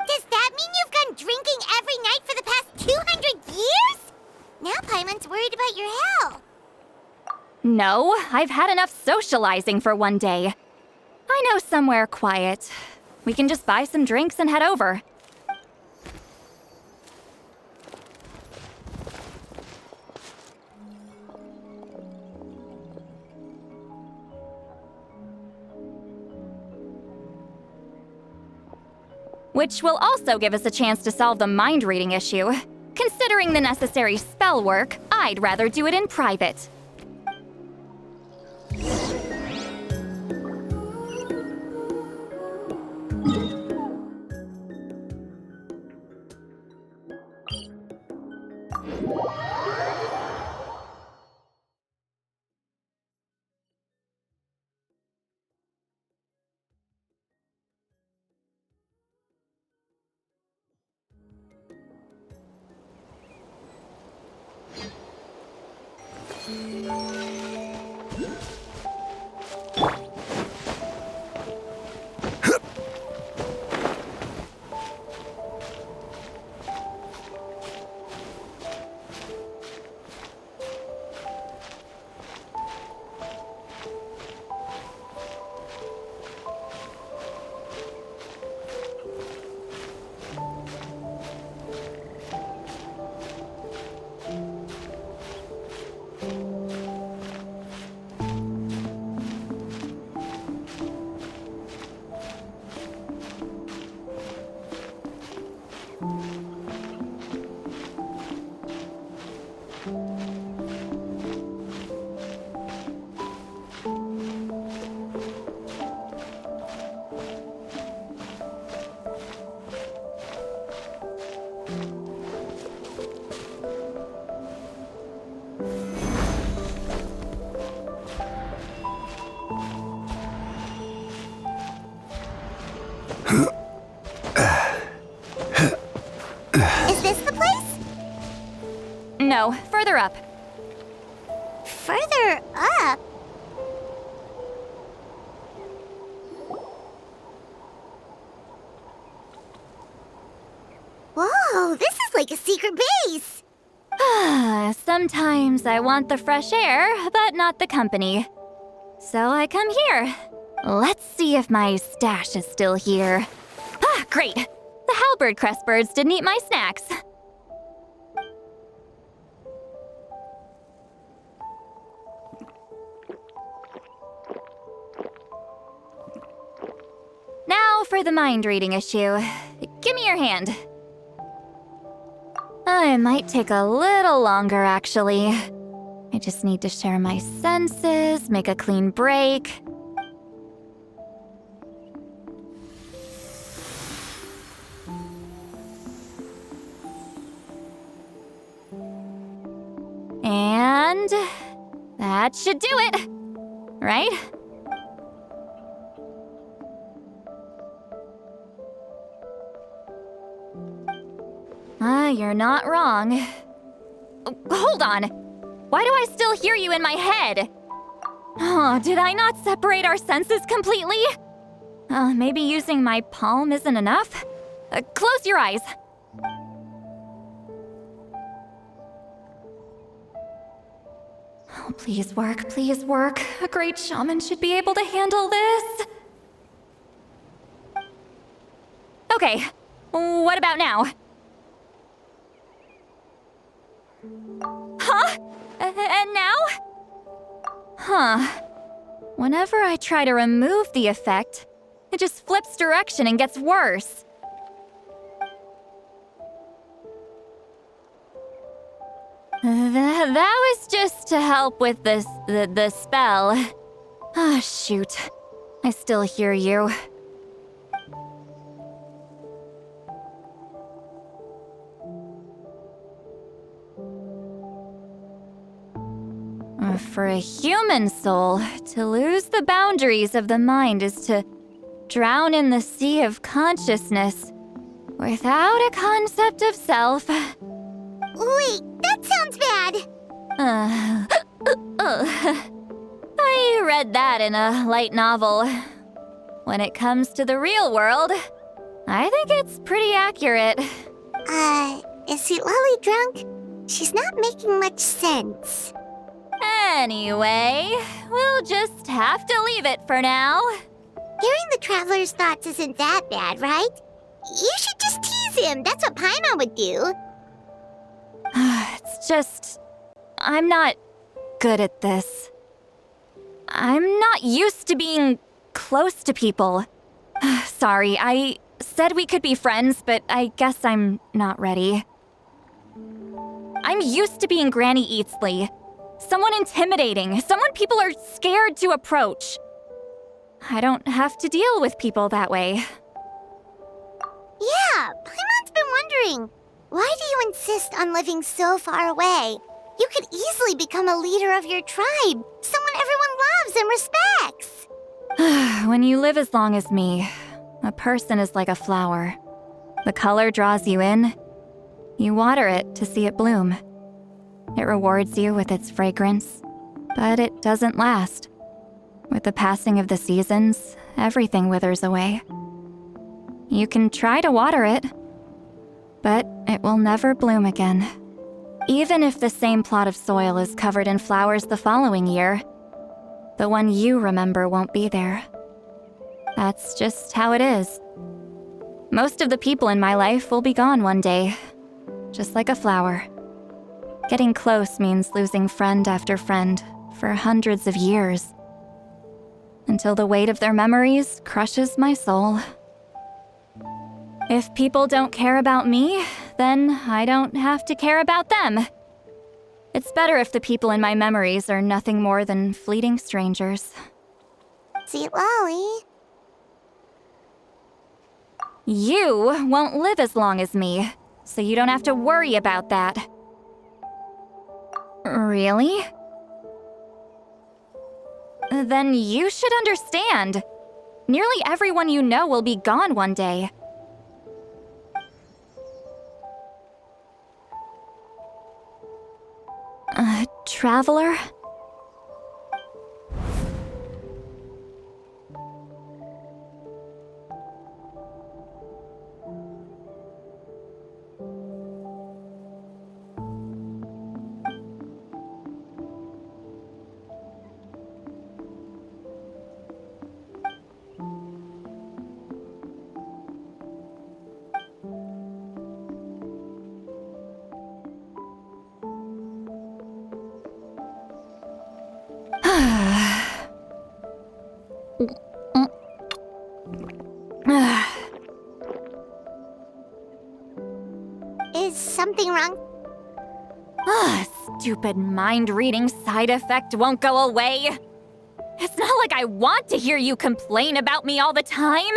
Does that mean you've gone drinking every night for the past 200 years? Now Paimon's worried about your health. No, I've had enough socializing for one day. I know somewhere quiet. We can just buy some drinks and head over. Which will also give us a chance to solve the mind-reading issue. Considering the necessary spell work, I'd rather do it in private. No, further up. Further up? Whoa, this is like a secret base! Sometimes I want the fresh air, but not the company. So I come here. Let's see if my stash is still here. Ah, great! The halberd crest birds didn't eat my snacks. Now for the mind reading issue. Give me your hand. It might take a little longer, actually. I just need to share my senses, make a clean break. And that should do it, right? You're not wrong. Hold on. Why do I still hear you in my head? Oh, did I not separate our senses completely? Maybe using my palm isn't enough? Close your eyes. Oh, please work, please work. A great shaman should be able to handle this. Okay, what about now? Huh? And now? Huh. Whenever I try to remove the effect, it just flips direction and gets worse. That was just to help with the spell. Ah, shoot. I still hear you. For a human soul, to lose the boundaries of the mind is to drown in the sea of consciousness without a concept of self. Wait, that sounds bad. I read that in a light novel. When it comes to the real world, I think it's pretty accurate. Is Citlali drunk? She's not making much sense. Anyway, we'll just have to leave it for now. Hearing the traveler's thoughts isn't that bad, right? You should just tease him. That's what Paimon would do. It's just... I'm not good at this. I'm not used to being close to people. Sorry, I said we could be friends, but I guess I'm not ready. I'm used to being Granny Eatsley. Someone intimidating, someone people are scared to approach. I don't have to deal with people that way. Yeah, Paimon's been wondering, why do you insist on living so far away? You could easily become a leader of your tribe, someone everyone loves and respects. When you live as long as me, a person is like a flower. The color draws you in. You water it to see it bloom. It rewards you with its fragrance, but it doesn't last. With the passing of the seasons, everything withers away. You can try to water it, but it will never bloom again. Even if the same plot of soil is covered in flowers the following year, the one you remember won't be there. That's just how it is. Most of the people in my life will be gone one day, just like a flower. Getting close means losing friend after friend for hundreds of years, until the weight of their memories crushes my soul. If people don't care about me, then I don't have to care about them. It's better if the people in my memories are nothing more than fleeting strangers. Citlali. You won't live as long as me, so you don't have to worry about that. Really? Then you should understand. Nearly everyone you know will be gone one day. traveler? Is something wrong? Stupid mind-reading side effect won't go away. It's not like I want to hear you complain about me all the time.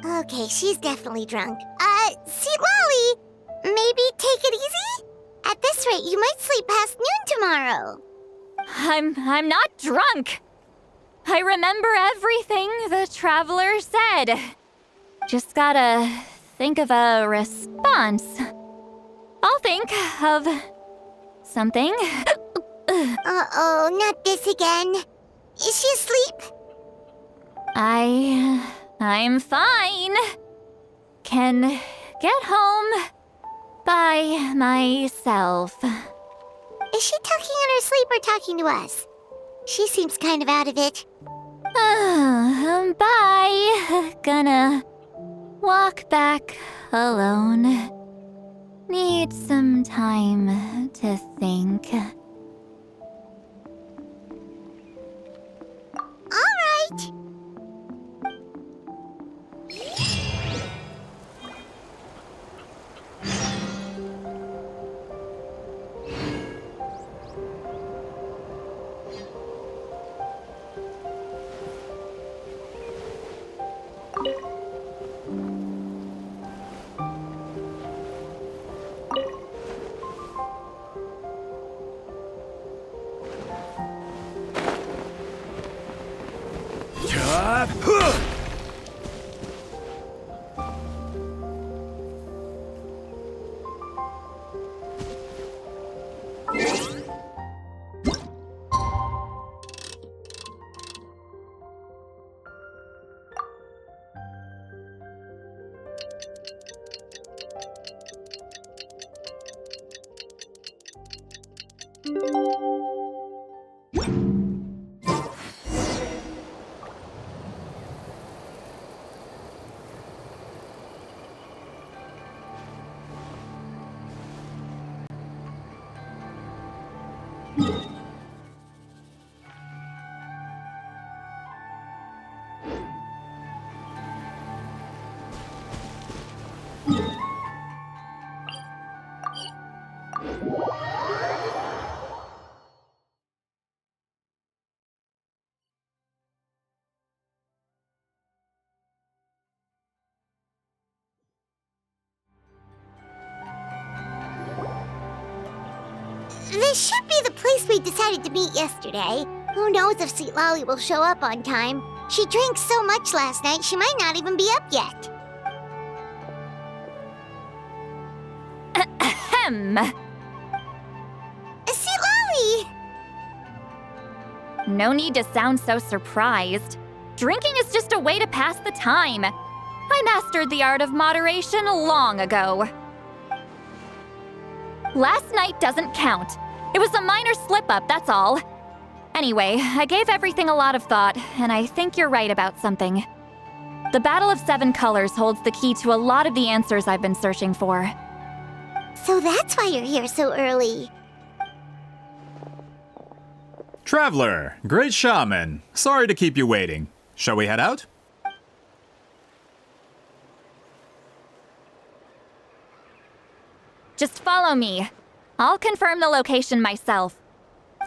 Okay, she's definitely drunk. Citlali, maybe take it easy? At this rate, you might sleep past noon tomorrow. I'm not drunk. I remember everything the traveler said. Just gotta think of a response. I'll think of something. Uh-oh, not this again. Is she asleep? I'm fine. Can get home by myself. Is she talking in her sleep or talking to us? She seems kind of out of it. Bye. Gonna walk back alone. Need some time to think. All right. This should be the place we decided to meet yesterday. Who knows if Citlali will show up on time. She drank so much last night, she might not even be up yet. Ahem. Citlali! No need to sound so surprised. Drinking is just a way to pass the time. I mastered the art of moderation long ago. Last night doesn't count. It was a minor slip-up, that's all. Anyway, I gave everything a lot of thought, and I think you're right about something. The Battle of Seven Colors holds the key to a lot of the answers I've been searching for. So that's why you're here so early. Traveler, great shaman. Sorry to keep you waiting. Shall we head out? Just follow me. I'll confirm the location myself.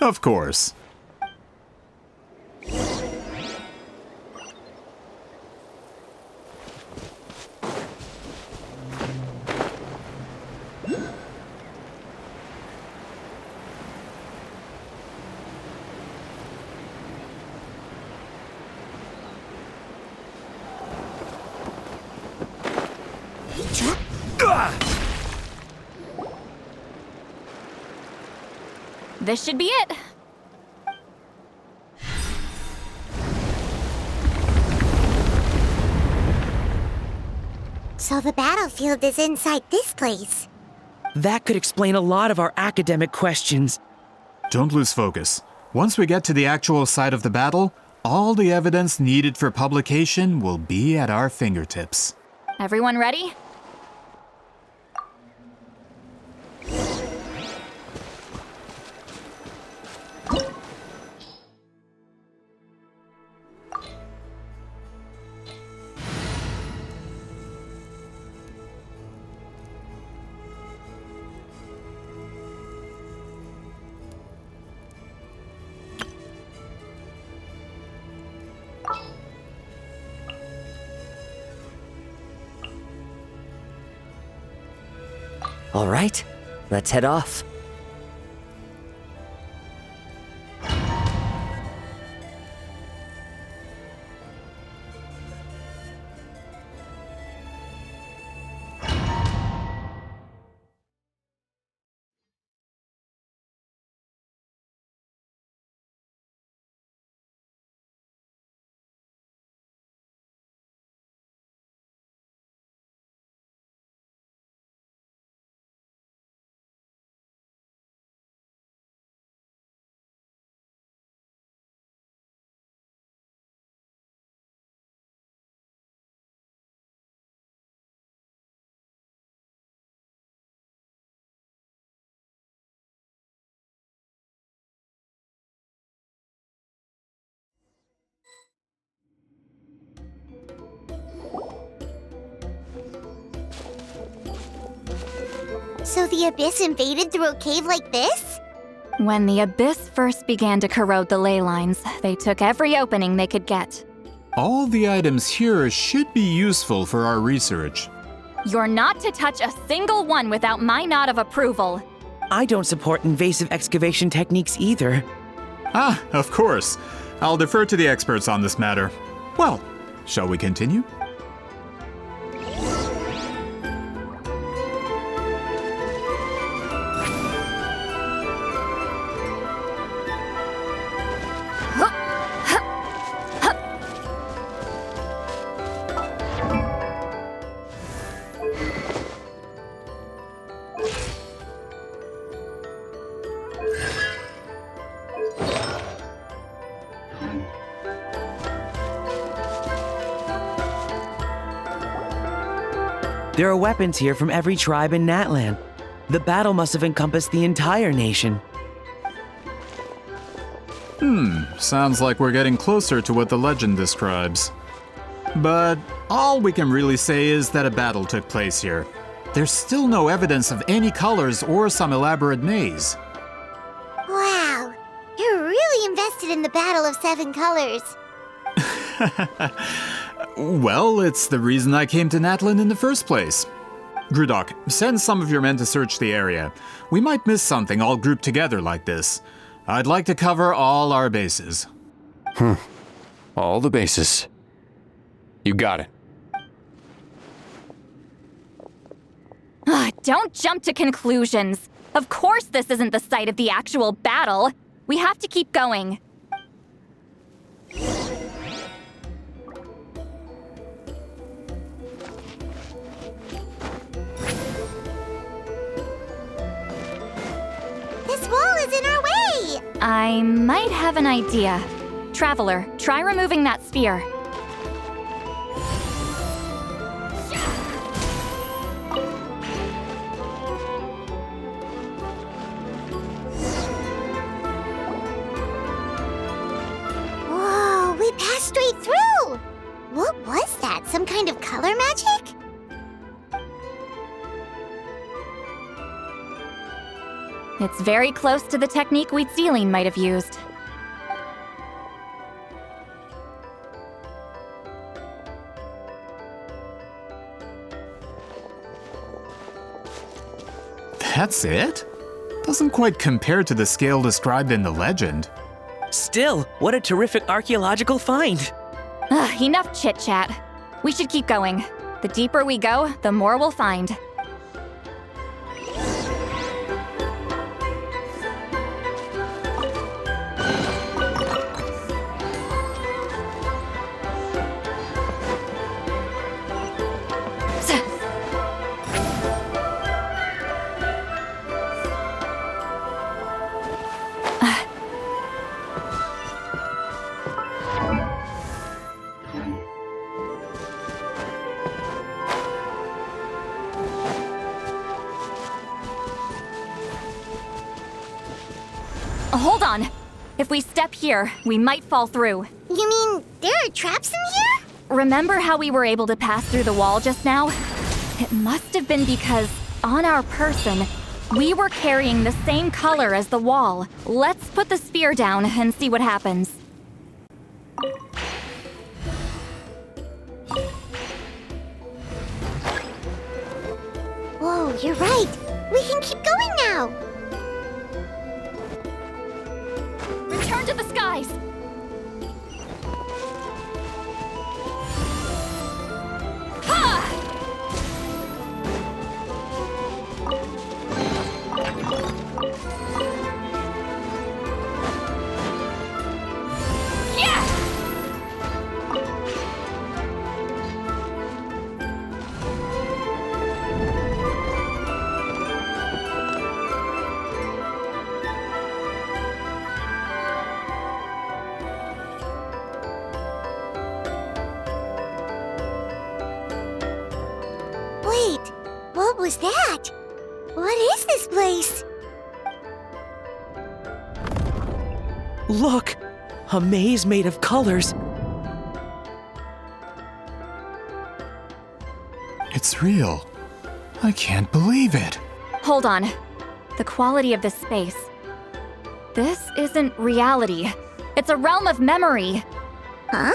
Of course. this should be it. So the battlefield is inside this place. That could explain a lot of our academic questions. Don't lose focus. Once we get to the actual site of the battle, all the evidence needed for publication will be at our fingertips. Everyone ready? All right, let's head off. So the Abyss invaded through a cave like this? When the Abyss first began to corrode the ley lines, they took every opening they could get. All the items here should be useful for our research. You're not to touch a single one without my nod of approval. I don't support invasive excavation techniques either. Ah, of course. I'll defer to the experts on this matter. Well, shall we continue? There are weapons here from every tribe in Natlan. The battle must have encompassed the entire nation. Sounds like we're getting closer to what the legend describes. But all we can really say is that a battle took place here. There's still no evidence of any colors or some elaborate maze. Wow, you're really invested in the Battle of Seven Colors. Well, it's the reason I came to Natlan in the first place. Grudok, send some of your men to search the area. We might miss something all grouped together like this. I'd like to cover all our bases. All the bases. You got it. Don't jump to conclusions. Of course this isn't the site of the actual battle. We have to keep going. This wall is in our way! I might have an idea. Traveler, try removing that sphere. Whoa, we passed straight through! What was that? Some kind of color magic? It's very close to the technique Citlali might have used. That's it? Doesn't quite compare to the scale described in the legend. Still, what a terrific archaeological find! Enough chit-chat. We should keep going. The deeper we go, the more we'll find. Hold on. If we step here, we might fall through. You mean there are traps in here? Remember how we were able to pass through the wall just now? It must have been because, on our person, we were carrying the same color as the wall. Let's put the sphere down and see what happens. Whoa, you're right. We can keep going now. Return to the skies! Ha! Yeah! Wait, what was that? What is this place? Look! A maze made of colors. It's real. I can't believe it. Hold on. The quality of this space. This isn't reality. It's a realm of memory. Huh?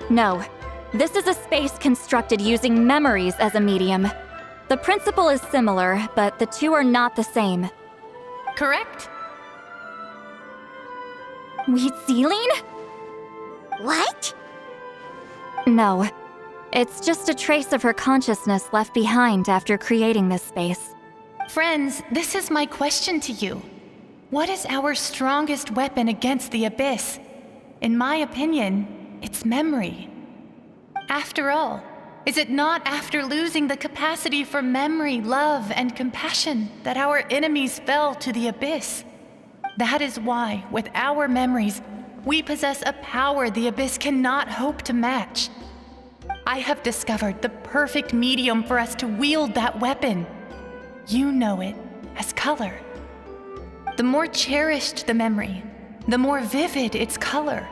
No. This is a space constructed using memories as a medium. The principle is similar, but the two are not the same. Correct? Wheatsealing? What? No. It's just a trace of her consciousness left behind after creating this space. Friends, this is my question to you. What is our strongest weapon against the Abyss? In my opinion, it's memory. After all, is it not after losing the capacity for memory, love, and compassion that our enemies fell to the Abyss? That is why, with our memories, we possess a power the Abyss cannot hope to match. I have discovered the perfect medium for us to wield that weapon. You know it as color. The more cherished the memory, the more vivid its color.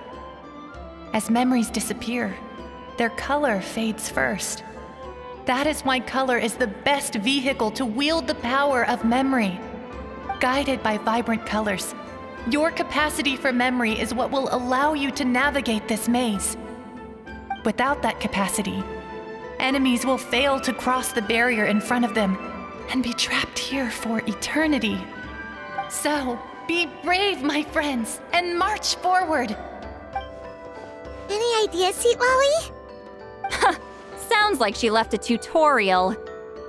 As memories disappear, their color fades first. That is why color is the best vehicle to wield the power of memory. Guided by vibrant colors, your capacity for memory is what will allow you to navigate this maze. Without that capacity, enemies will fail to cross the barrier in front of them and be trapped here for eternity. So, be brave, my friends, and march forward! Any ideas, Citlali? Sounds like she left a tutorial.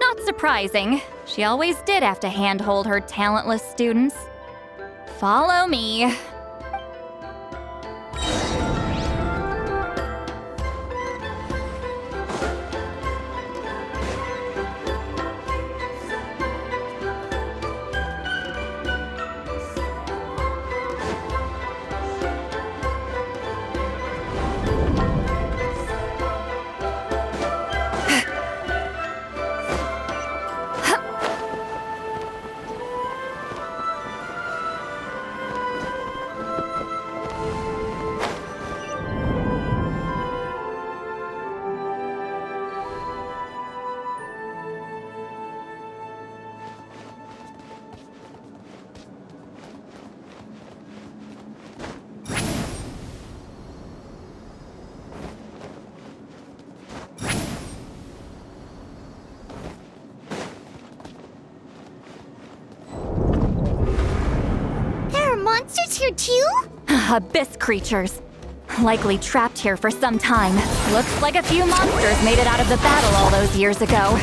Not surprising. She always did have to handhold her talentless students. Follow me. Monsters here too? Abyss creatures. Likely trapped here for some time. Looks like a few monsters made it out of the battle all those years ago.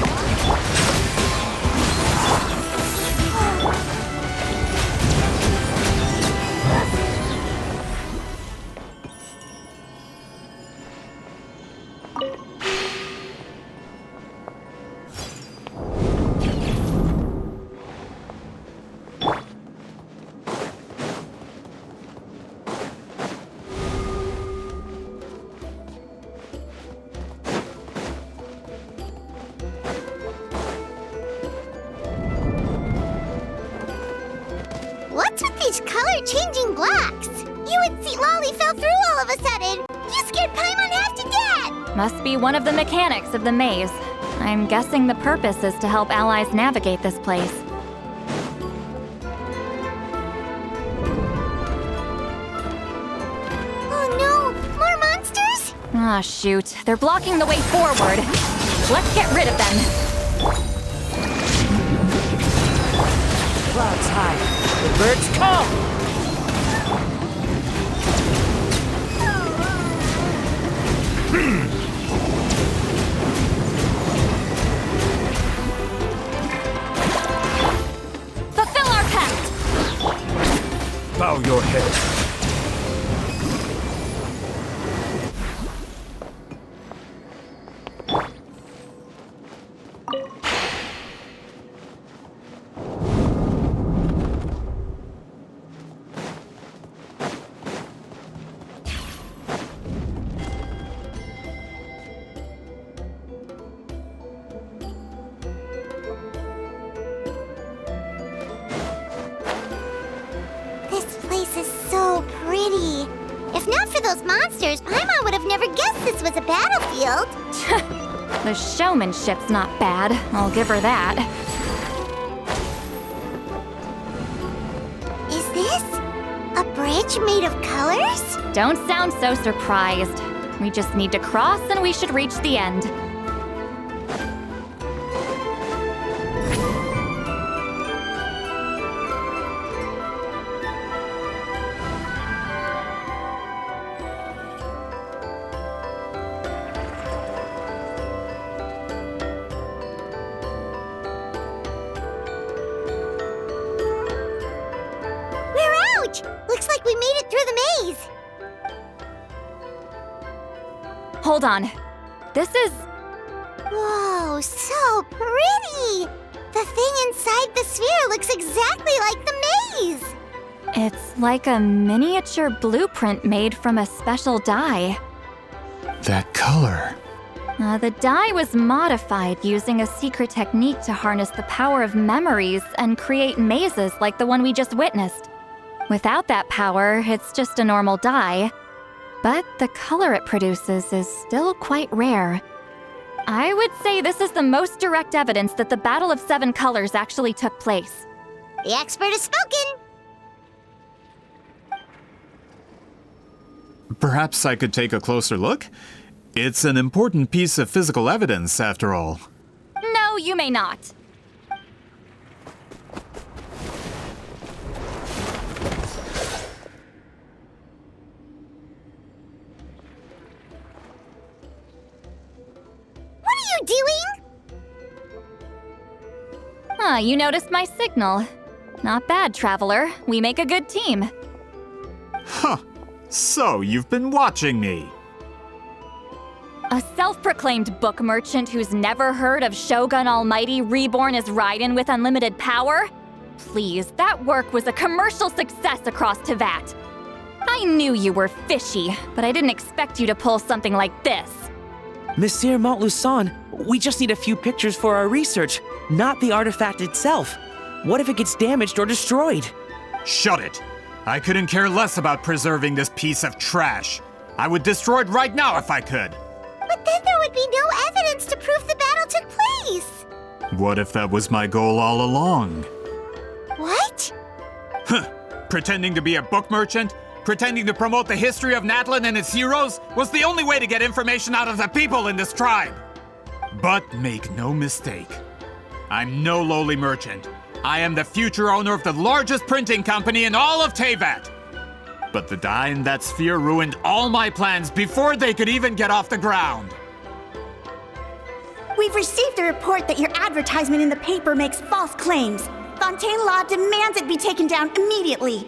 What's with these color-changing blocks? You and Citlali fell through all of a sudden. You scared Paimon half to death. Must be one of the mechanics of the maze. I'm guessing the purpose is to help allies navigate this place. Oh no, more monsters? Ah, shoot. They're blocking the way forward. Let's get rid of them. Clouds high. The birds come! Fulfill our pact! Bow your head. If not for those monsters, Paimon would have never guessed this was a battlefield. The showmanship's not bad, I'll give her that. Is this a bridge made of colors? Don't sound so surprised. We just need to cross and we should reach the end. Looks like we made it through the maze. Hold on. This is... Whoa, so pretty! The thing inside the sphere looks exactly like the maze! It's like a miniature blueprint made from a special dye. That color. The dye was modified using a secret technique to harness the power of memories and create mazes like the one we just witnessed. Without that power, it's just a normal dye. But the color it produces is still quite rare. I would say this is the most direct evidence that the Battle of Seven Colors actually took place. The expert has spoken! Perhaps I could take a closer look? It's an important piece of physical evidence, after all. No, you may not. Doing? You noticed my signal. Not bad, Traveler. We make a good team. Huh. So, you've been watching me. A self-proclaimed book merchant who's never heard of Shogun Almighty reborn as Raiden with unlimited power? Please, that work was a commercial success across Teyvat. I knew you were fishy, but I didn't expect you to pull something like this. Monsieur Montluçon, we just need a few pictures for our research, not the artifact itself. What if it gets damaged or destroyed? Shut it! I couldn't care less about preserving this piece of trash. I would destroy it right now if I could. But then there would be no evidence to prove the battle took place. What if that was my goal all along? What? Huh. Pretending to be a book merchant? Pretending to promote the history of Natlan and its heroes was the only way to get information out of the people in this tribe. But make no mistake, I'm no lowly merchant. I am the future owner of the largest printing company in all of Teyvat. But the dye in that sphere ruined all my plans before they could even get off the ground. We've received a report that your advertisement in the paper makes false claims. Fontaine Law demands it be taken down immediately.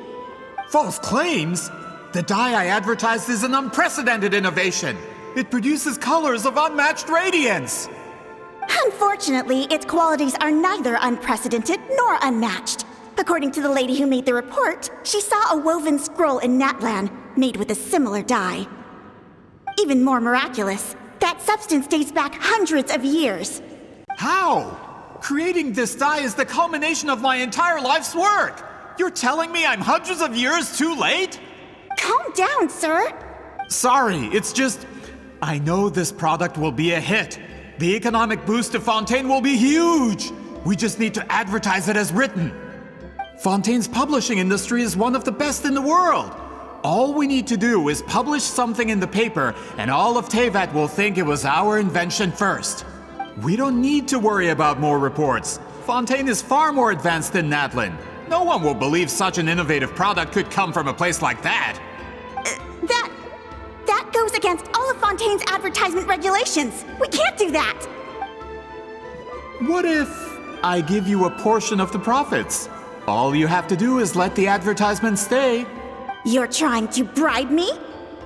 False claims? The dye I advertised is an unprecedented innovation. It produces colors of unmatched radiance. Unfortunately, its qualities are neither unprecedented nor unmatched. According to the lady who made the report, she saw a woven scroll in Natlan made with a similar dye. Even more miraculous, that substance dates back hundreds of years. How? Creating this dye is the culmination of my entire life's work. You're telling me I'm hundreds of years too late? Calm down, sir. Sorry, it's just... I know this product will be a hit. The economic boost to Fontaine will be huge. We just need to advertise it as written. Fontaine's publishing industry is one of the best in the world. All we need to do is publish something in the paper, and all of Teyvat will think it was our invention first. We don't need to worry about more reports. Fontaine is far more advanced than Natlan. No one will believe such an innovative product could come from a place like that. That goes against all of Fontaine's advertisement regulations. We can't do that. What if I give you a portion of the profits? All you have to do is let the advertisement stay. You're trying to bribe me?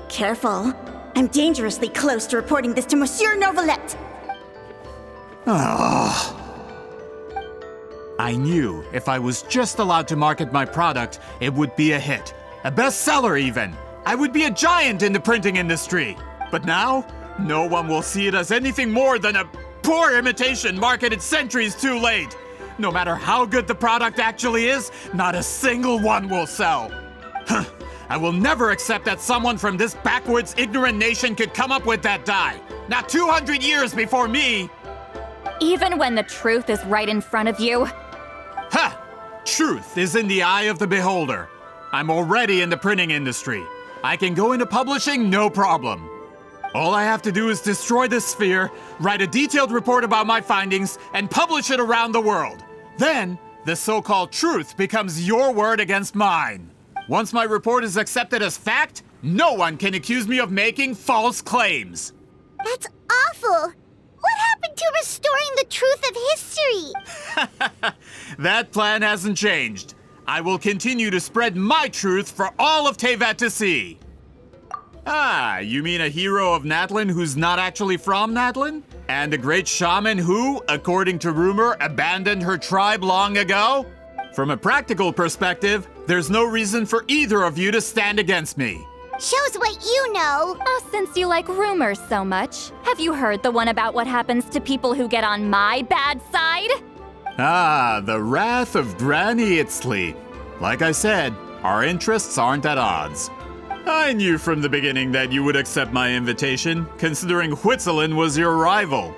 Careful. I'm dangerously close to reporting this to Monsieur Novelette. I knew if I was just allowed to market my product, it would be a hit. A bestseller even. I would be a giant in the printing industry. But now, no one will see it as anything more than a poor imitation marketed centuries too late. No matter how good the product actually is, not a single one will sell. I will never accept that someone from this backwoods, ignorant nation could come up with that dye. Not 200 years before me. Even when the truth is right in front of you? Ha! Truth is in the eye of the beholder. I'm already in the printing industry. I can go into publishing, no problem. All I have to do is destroy this sphere, write a detailed report about my findings, and publish it around the world. Then, the so-called truth becomes your word against mine. Once my report is accepted as fact, no one can accuse me of making false claims. That's awful. What happened to restoring the truth of history? That plan hasn't changed. I will continue to spread my truth for all of Teyvat to see. Ah, you mean a hero of Natlan who's not actually from Natlan? And a great shaman who, according to rumor, abandoned her tribe long ago? From a practical perspective, there's no reason for either of you to stand against me. Shows what you know. Oh, since you like rumors so much, have you heard the one about what happens to people who get on my bad side? Ah, the wrath of Granny Itzli. Like I said, our interests aren't at odds. I knew from the beginning that you would accept my invitation, considering Huitzilin was your rival.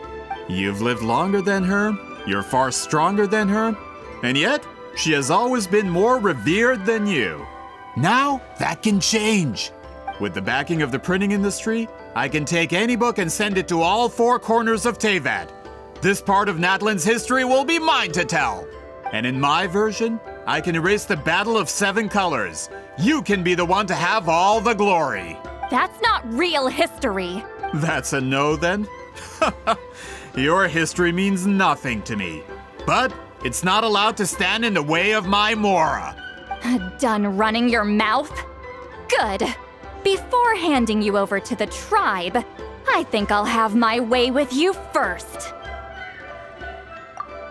You've lived longer than her, you're far stronger than her, and yet, she has always been more revered than you. Now, that can change. With the backing of the printing industry, I can take any book and send it to all four corners of Teyvat. This part of Natlan's history will be mine to tell. And in my version, I can erase the Battle of Seven Colors. You can be the one to have all the glory. That's not real history. That's a no then? Your history means nothing to me. But it's not allowed to stand in the way of my Mora. Done running your mouth? Good. Before handing you over to the tribe, I think I'll have my way with you first.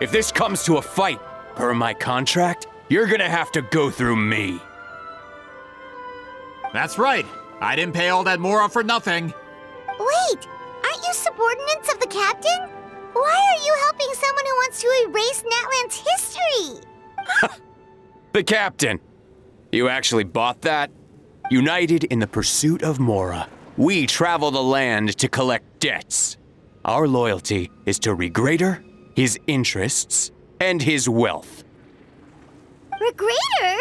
If this comes to a fight, per my contract, you're gonna have to go through me. That's right. I didn't pay all that Mora for nothing. Wait, aren't you subordinates of the captain? Why are you helping someone who wants to erase Natlan's history? The captain. You actually bought that? United in the pursuit of Mora, we travel the land to collect debts. Our loyalty is to Regrader, his interests, and his wealth. Regrader?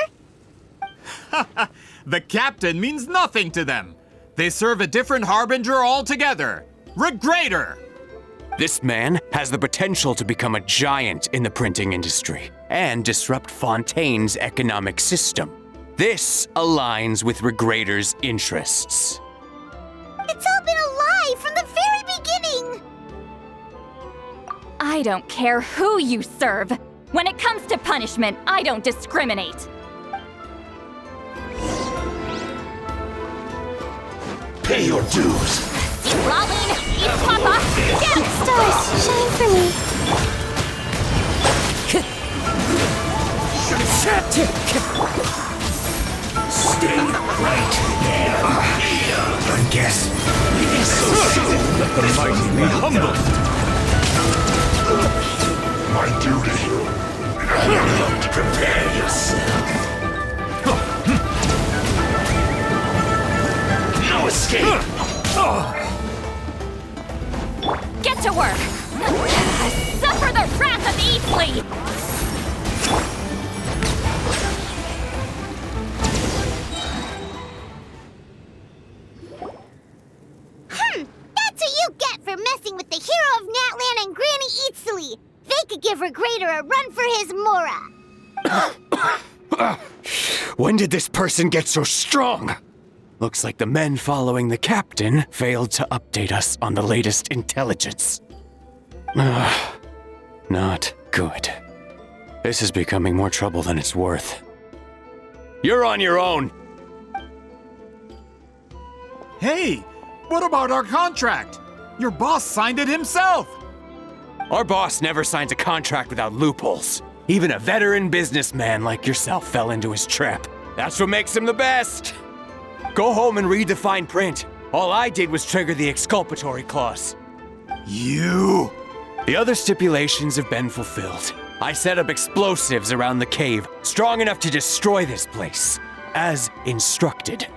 The captain means nothing to them. They serve a different harbinger altogether. Regrader! This man has the potential to become a giant in the printing industry and disrupt Fontaine's economic system. This aligns with Regrader's interests. It's all been a lie from the very beginning! I don't care who you serve. When it comes to punishment, I don't discriminate. Pay your dues. Citlali, eat Papa, down! Stars, shine for me. Stay right here. I guess it is so soon. Let the mighty be humbled. My duty. Prepare yourself. siding with the hero of Natlan and Granny Citlali. They could give Regrader a run for his Mora. When did this person get so strong? Looks like the men following the captain failed to update us on the latest intelligence. Not good. This is becoming more trouble than it's worth. You're on your own! Hey, what about our contract? Your boss signed it himself! Our boss never signs a contract without loopholes. Even a veteran businessman like yourself fell into his trap. That's what makes him the best! Go home and read the fine print. All I did was trigger the exculpatory clause. You! The other stipulations have been fulfilled. I set up explosives around the cave, strong enough to destroy this place, as instructed.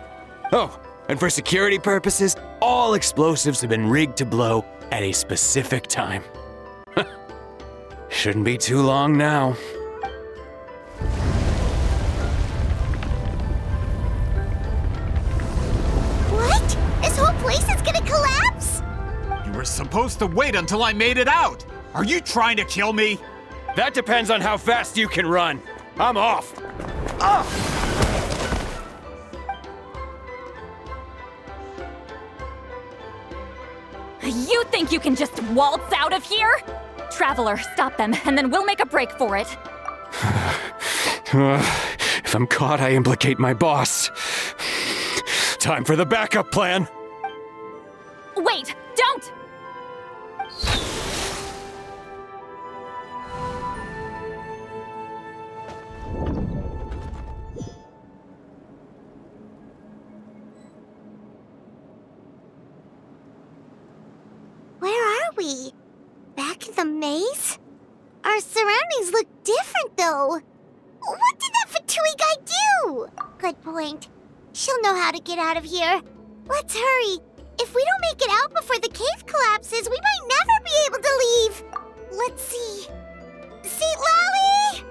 Oh, and for security purposes, all explosives have been rigged to blow at a specific time. Shouldn't be too long now. What? This whole place is gonna collapse? You were supposed to wait until I made it out! Are you trying to kill me? That depends on how fast you can run. I'm off. You think you can just waltz out of here? Traveler, stop them, and then we'll make a break for it. If I'm caught, I implicate my boss. Time for the backup plan. Wait, don't! Where are we? Back in the maze? Our surroundings look different, though. What did that Fatui guy do? Good point. She'll know how to get out of here. Let's hurry. If we don't make it out before the cave collapses, we might never be able to leave. Let's see. Citlali!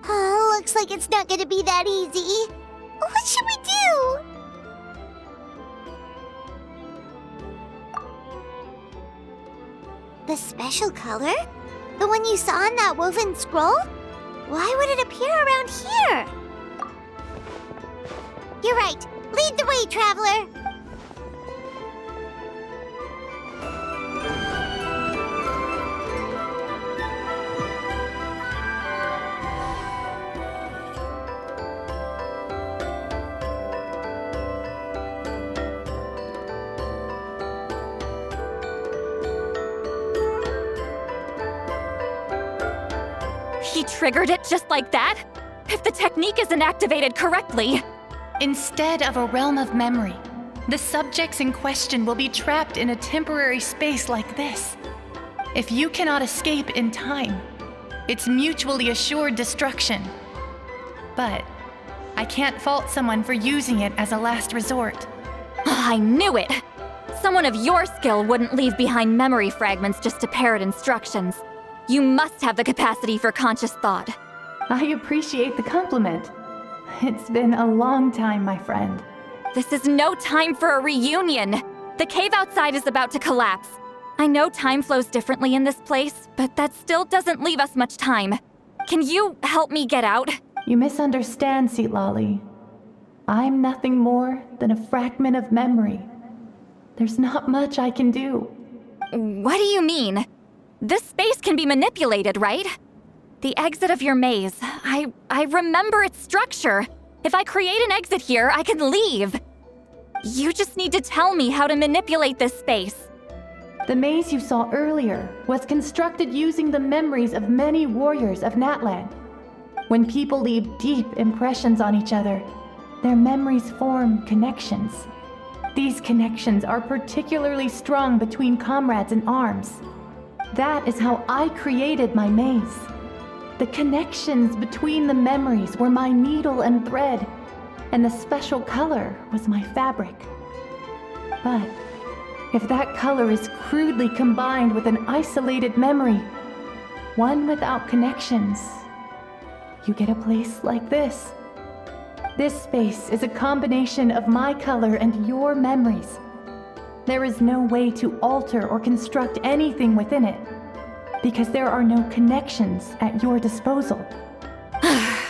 Oh, looks like it's not gonna be that easy. What should we do? The special color? The one you saw in that woven scroll? Why would it appear around here? You're right. Lead the way, traveler. He triggered it just like that? If the technique isn't activated correctly... Instead of a realm of memory, the subjects in question will be trapped in a temporary space like this. If you cannot escape in time, it's mutually assured destruction. But I can't fault someone for using it as a last resort. I knew it! Someone of your skill wouldn't leave behind memory fragments just to parrot instructions. You must have the capacity for conscious thought. I appreciate the compliment. It's been a long time, my friend. This is no time for a reunion. The cave outside is about to collapse. I know time flows differently in this place, but that still doesn't leave us much time. Can you help me get out? You misunderstand, Citlali. I'm nothing more than a fragment of memory. There's not much I can do. What do you mean? This space can be manipulated, right? The exit of your maze. I remember its structure. If I create an exit here, I can leave. You just need to tell me how to manipulate this space. The maze you saw earlier was constructed using the memories of many warriors of Natlan. When people leave deep impressions on each other, their memories form connections. These connections are particularly strong between comrades in arms. That is how I created my maze. The connections between the memories were my needle and thread, and the special color was my fabric. But if that color is crudely combined with an isolated memory, one without connections, you get a place like this. This space is a combination of my color and your memories, there is no way to alter or construct anything within it, because there are no connections at your disposal.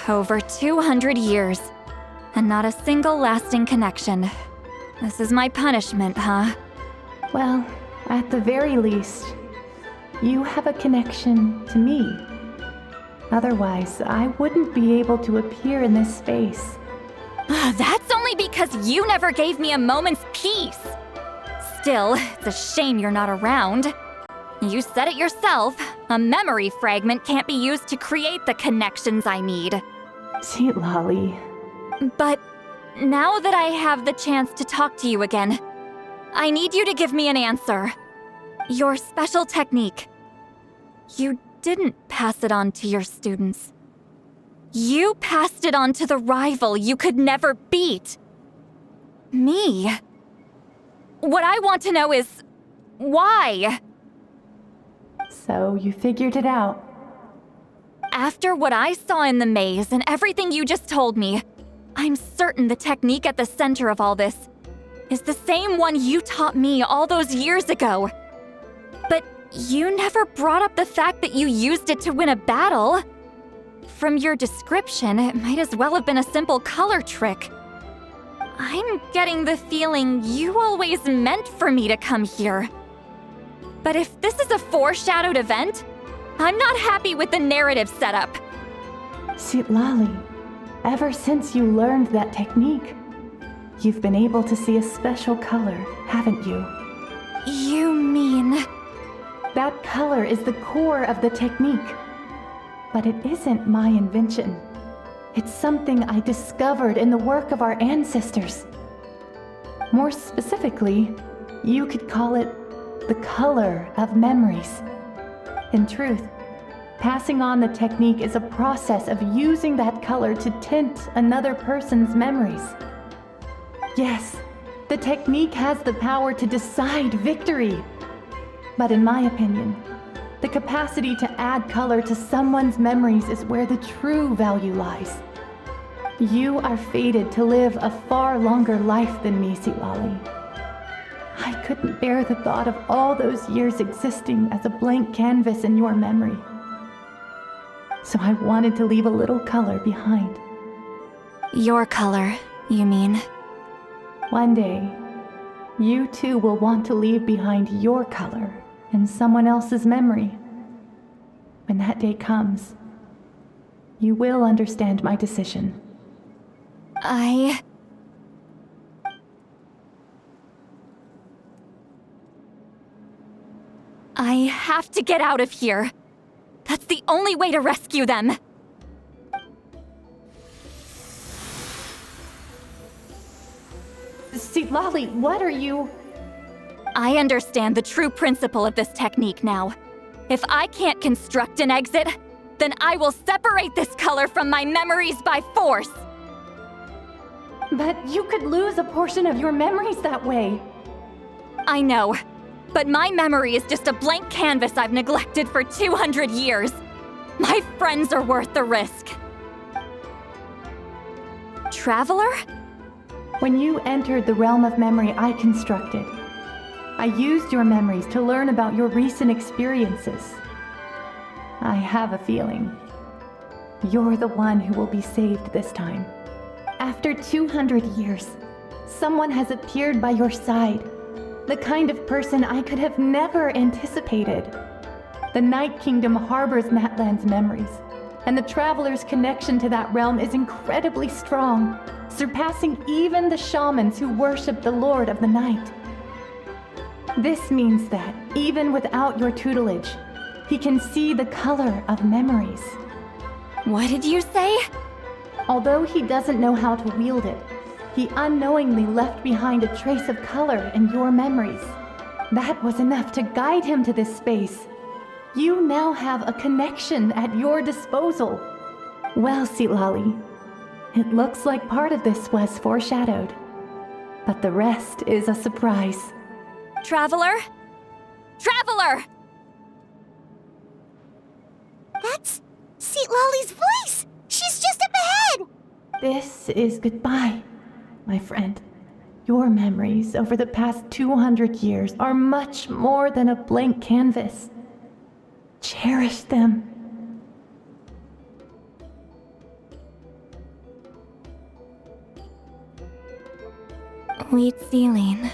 Over 200 years, and not a single lasting connection. This is my punishment, huh? Well, at the very least, you have a connection to me. Otherwise, I wouldn't be able to appear in this space. That's only because you never gave me a moment's peace. Still, it's a shame you're not around. You said it yourself. A memory fragment can't be used to create the connections I need. Citlali. But now that I have the chance to talk to you again, I need you to give me an answer. Your special technique. You didn't pass it on to your students. You passed it on to the rival you could never beat. Me. What I want to know is, why? So you figured it out. After what I saw in the maze and everything you just told me, I'm certain the technique at the center of all this is the same one you taught me all those years ago. But you never brought up the fact that you used it to win a battle. From your description, it might as well have been a simple color trick. I'm getting the feeling you always meant for me to come here. But if this is a foreshadowed event, I'm not happy with the narrative setup. Citlali, ever since you learned that technique, you've been able to see a special color, haven't you? You mean... That color is the core of the technique. But it isn't my invention. It's something I discovered in the work of our ancestors. More specifically, you could call it the color of memories. In truth, passing on the technique is a process of using that color to tint another person's memories. Yes, the technique has the power to decide victory. But in my opinion, the capacity to add color to someone's memories is where the true value lies. You are fated to live a far longer life than me, Citlali. I couldn't bear the thought of all those years existing as a blank canvas in your memory. So I wanted to leave a little color behind. Your color, you mean? One day, you too will want to leave behind your color in someone else's memory. When that day comes, you will understand my decision. I have to get out of here. That's the only way to rescue them. Citlali, what are you... I understand the true principle of this technique now. If I can't construct an exit, then I will separate this color from my memories by force. But you could lose a portion of your memories that way. I know, but my memory is just a blank canvas I've neglected for 200 years. My friends are worth the risk. Traveler? When you entered the realm of memory I constructed, I used your memories to learn about your recent experiences. I have a feeling you're the one who will be saved this time. After 200 years, someone has appeared by your side, the kind of person I could have never anticipated. The Night Kingdom harbors Natlan's memories, and the Traveler's connection to that realm is incredibly strong, surpassing even the shamans who worship the Lord of the Night. This means that, even without your tutelage, he can see the color of memories. What did you say? Although he doesn't know how to wield it, he unknowingly left behind a trace of color in your memories. That was enough to guide him to this space. You now have a connection at your disposal. Well, Citlali, it looks like part of this was foreshadowed, but the rest is a surprise. Traveler? Traveler! That's Citlali's voice! She's just up ahead! This is goodbye, my friend. Your memories over the past 200 years are much more than a blank canvas. Cherish them. Wheat ceiling.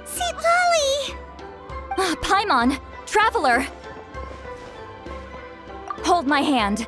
Citlali! Paimon! Traveler! Hold my hand.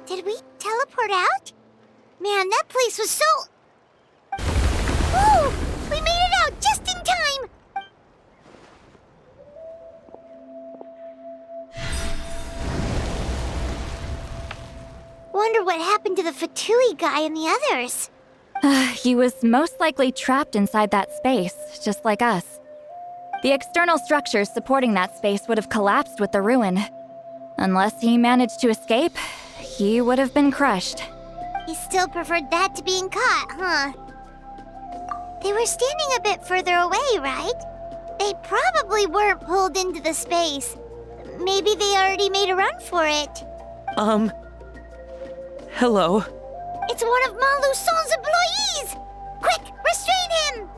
Did we teleport out? Man, that place was so... Woo! We made it out just in time! what happened to the Fatui guy and the others. He was most likely trapped inside that space, just like us. The external structures supporting that space would have collapsed with the ruin. Unless he managed to escape, he would have been crushed. He still preferred that to being caught, huh? They were standing a bit further away, right? They probably weren't pulled into the space. Maybe they already made a run for it. Hello? It's one of Maluson's employees! Quick, restrain him!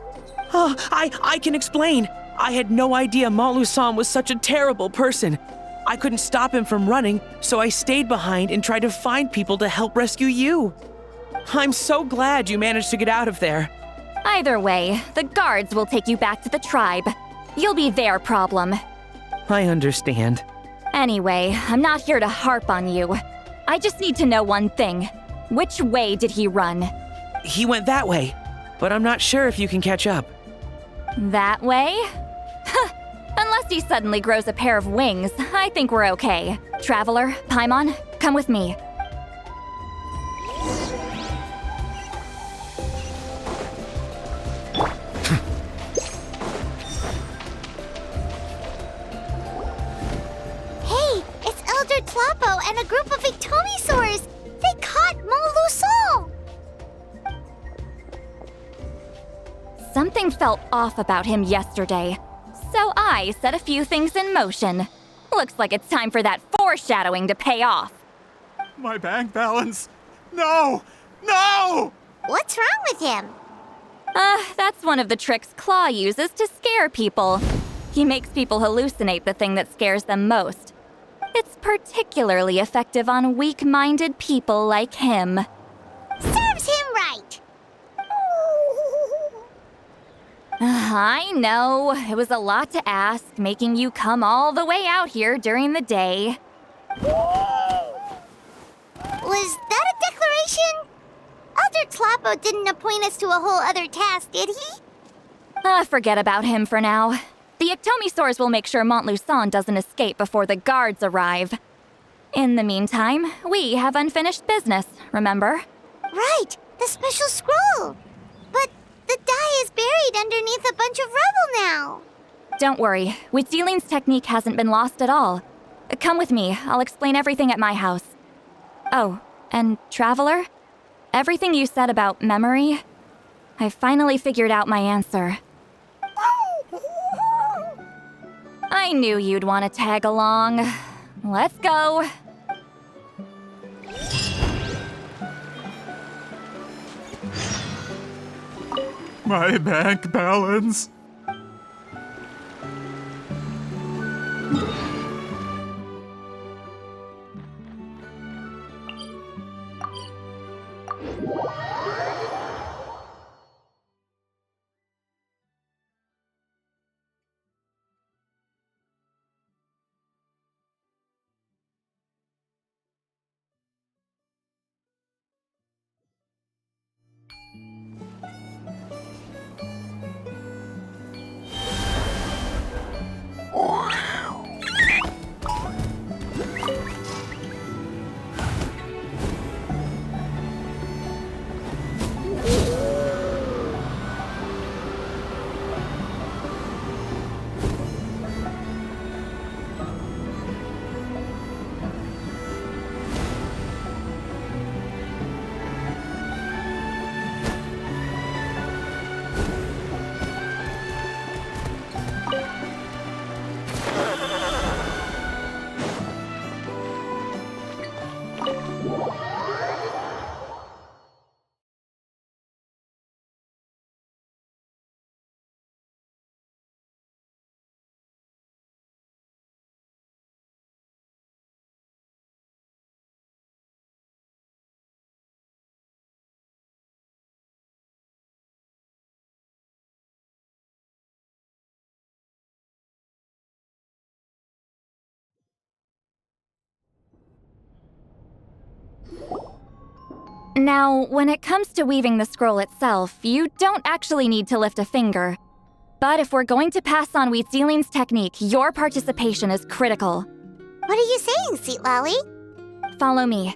Oh, I can explain. I had no idea Malu-san was such a terrible person. I couldn't stop him from running, so I stayed behind and tried to find people to help rescue you. I'm so glad you managed to get out of there. Either way, the guards will take you back to the tribe. You'll be their problem. I understand. Anyway, I'm not here to harp on you. I just need to know one thing. Which way did he run? He went that way, but I'm not sure if you can catch up. That way? Unless he suddenly grows a pair of wings, I think we're okay. Traveler, Paimon, come with me. Hey, it's Elder Tlapo and a group of Ictomisaurs! They caught Malu-san! Something felt off about him yesterday, so I set a few things in motion. Looks like it's time for that foreshadowing to pay off. My bank balance! No! No! What's wrong with him? That's one of the tricks Claw uses to scare people. He makes people hallucinate the thing that scares them most. It's particularly effective on weak-minded people like him. Serves him right! I know, it was a lot to ask, making you come all the way out here during the day. Was that a declaration? Elder Tlapo didn't appoint us to a whole other task, did he? Forget about him for now. The Ictomisaurs will make sure Montluçon doesn't escape before the guards arrive. In the meantime, we have unfinished business, remember? Right, the special scroll. But the die is buried underneath a bunch of rubble now. Don't worry, Witsilin's technique hasn't been lost at all. Come with me, I'll explain everything at my house. Oh, and Traveler? Everything you said about memory, I finally figured out my answer. I knew you'd want to tag along. Let's go. My bank balance. Now, when it comes to weaving the scroll itself, you don't actually need to lift a finger. But if we're going to pass on Witsilin's technique, your participation is critical. What are you saying, Citlali? Follow me.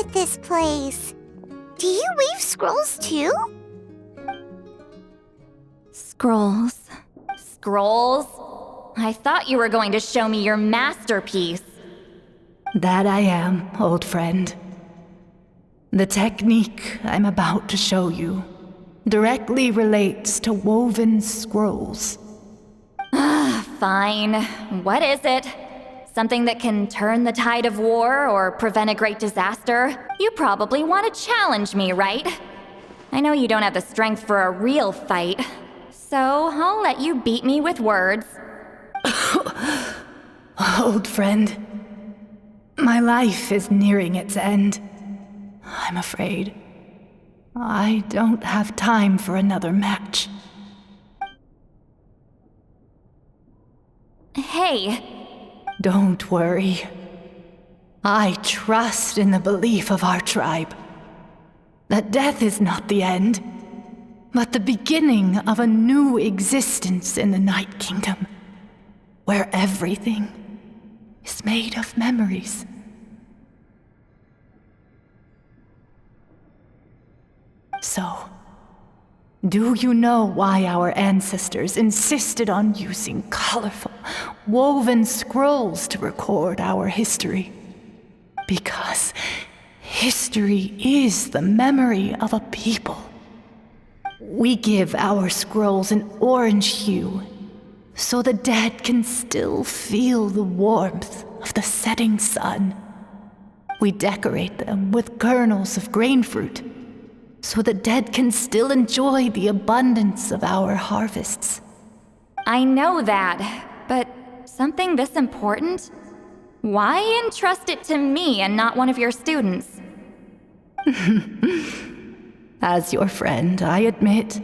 at this place. Do you weave scrolls too? Scrolls. Scrolls? I thought you were going to show me your masterpiece. That I am, old friend. The technique I'm about to show you directly relates to woven scrolls. Fine. What is it? Something that can turn the tide of war or prevent a great disaster? You probably want to challenge me, right? I know you don't have the strength for a real fight, so I'll let you beat me with words. Old friend, my life is nearing its end. I'm afraid I don't have time for another match. Hey. Don't worry. I trust in the belief of our tribe that death is not the end, but the beginning of a new existence in the Night Kingdom, where everything is made of memories. So, do you know why our ancestors insisted on using colorful, woven scrolls to record our history? Because history is the memory of a people. We give our scrolls an orange hue, so the dead can still feel the warmth of the setting sun. We decorate them with kernels of grain fruit, so the dead can still enjoy the abundance of our harvests. I know that, but something this important? Why entrust it to me and not one of your students? As your friend, I admit,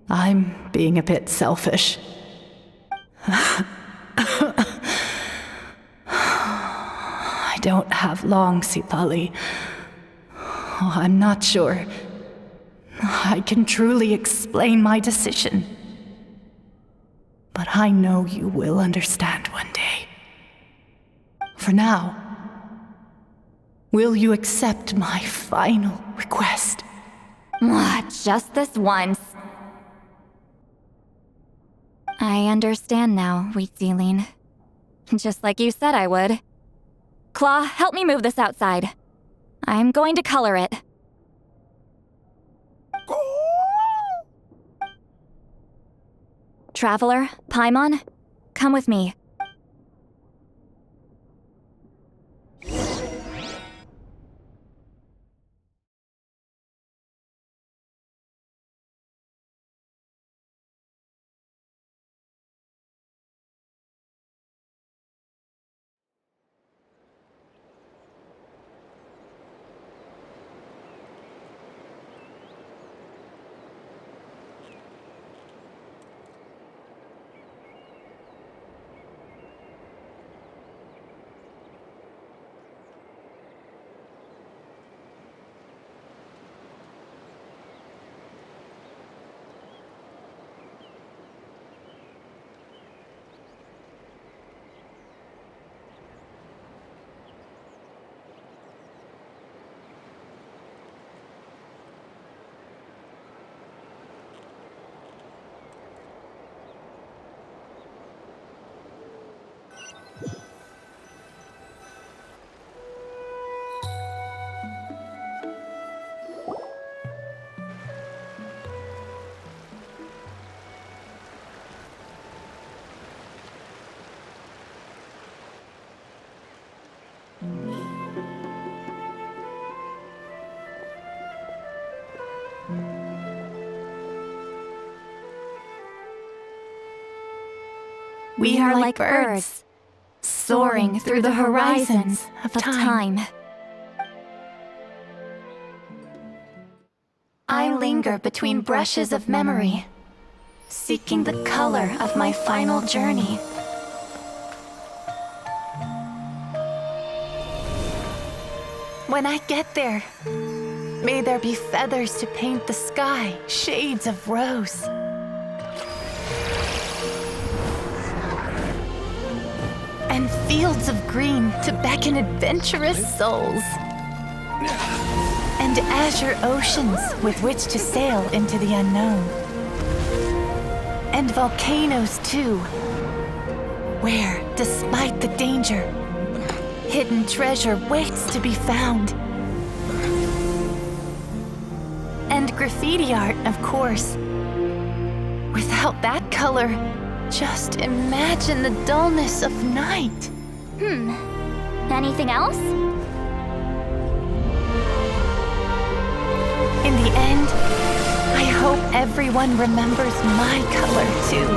I'm being a bit selfish. I don't have long, Citlali. I'm not sure I can truly explain my decision. But I know you will understand one day. For now, will you accept my final request? Just this once. I understand now, Wheatsealing. Just like you said I would. Claw, help me move this outside. I'm going to color it. Traveler, Paimon, come with me. We are like birds, soaring through the horizons of time. I linger between brushes of memory, seeking the color of my final journey. When I get there, may there be feathers to paint the sky, shades of rose. And fields of green to beckon adventurous souls. and azure oceans with which to sail into the unknown. And volcanoes, too, where, despite the danger, hidden treasure waits to be found. And graffiti art, of course. Without that color, just imagine the dullness of night. Anything else? In the end, I hope everyone remembers my color too.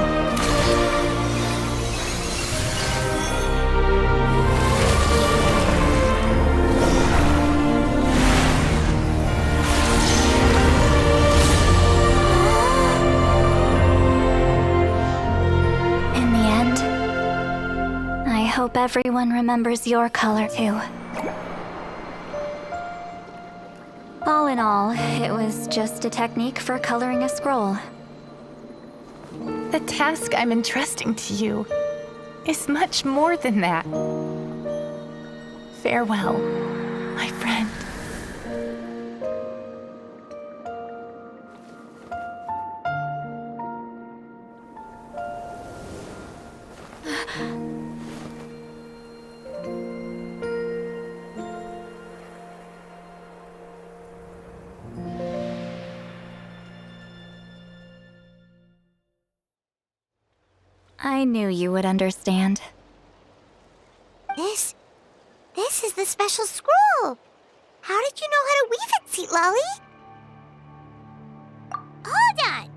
In the end, I hope everyone remembers your color too. All in all, it was just a technique for coloring a scroll. The task I'm entrusting to you is much more than that. Farewell, my friend. I knew you would understand. This is the special scroll. How did you know how to weave it, Citlali? Hold on.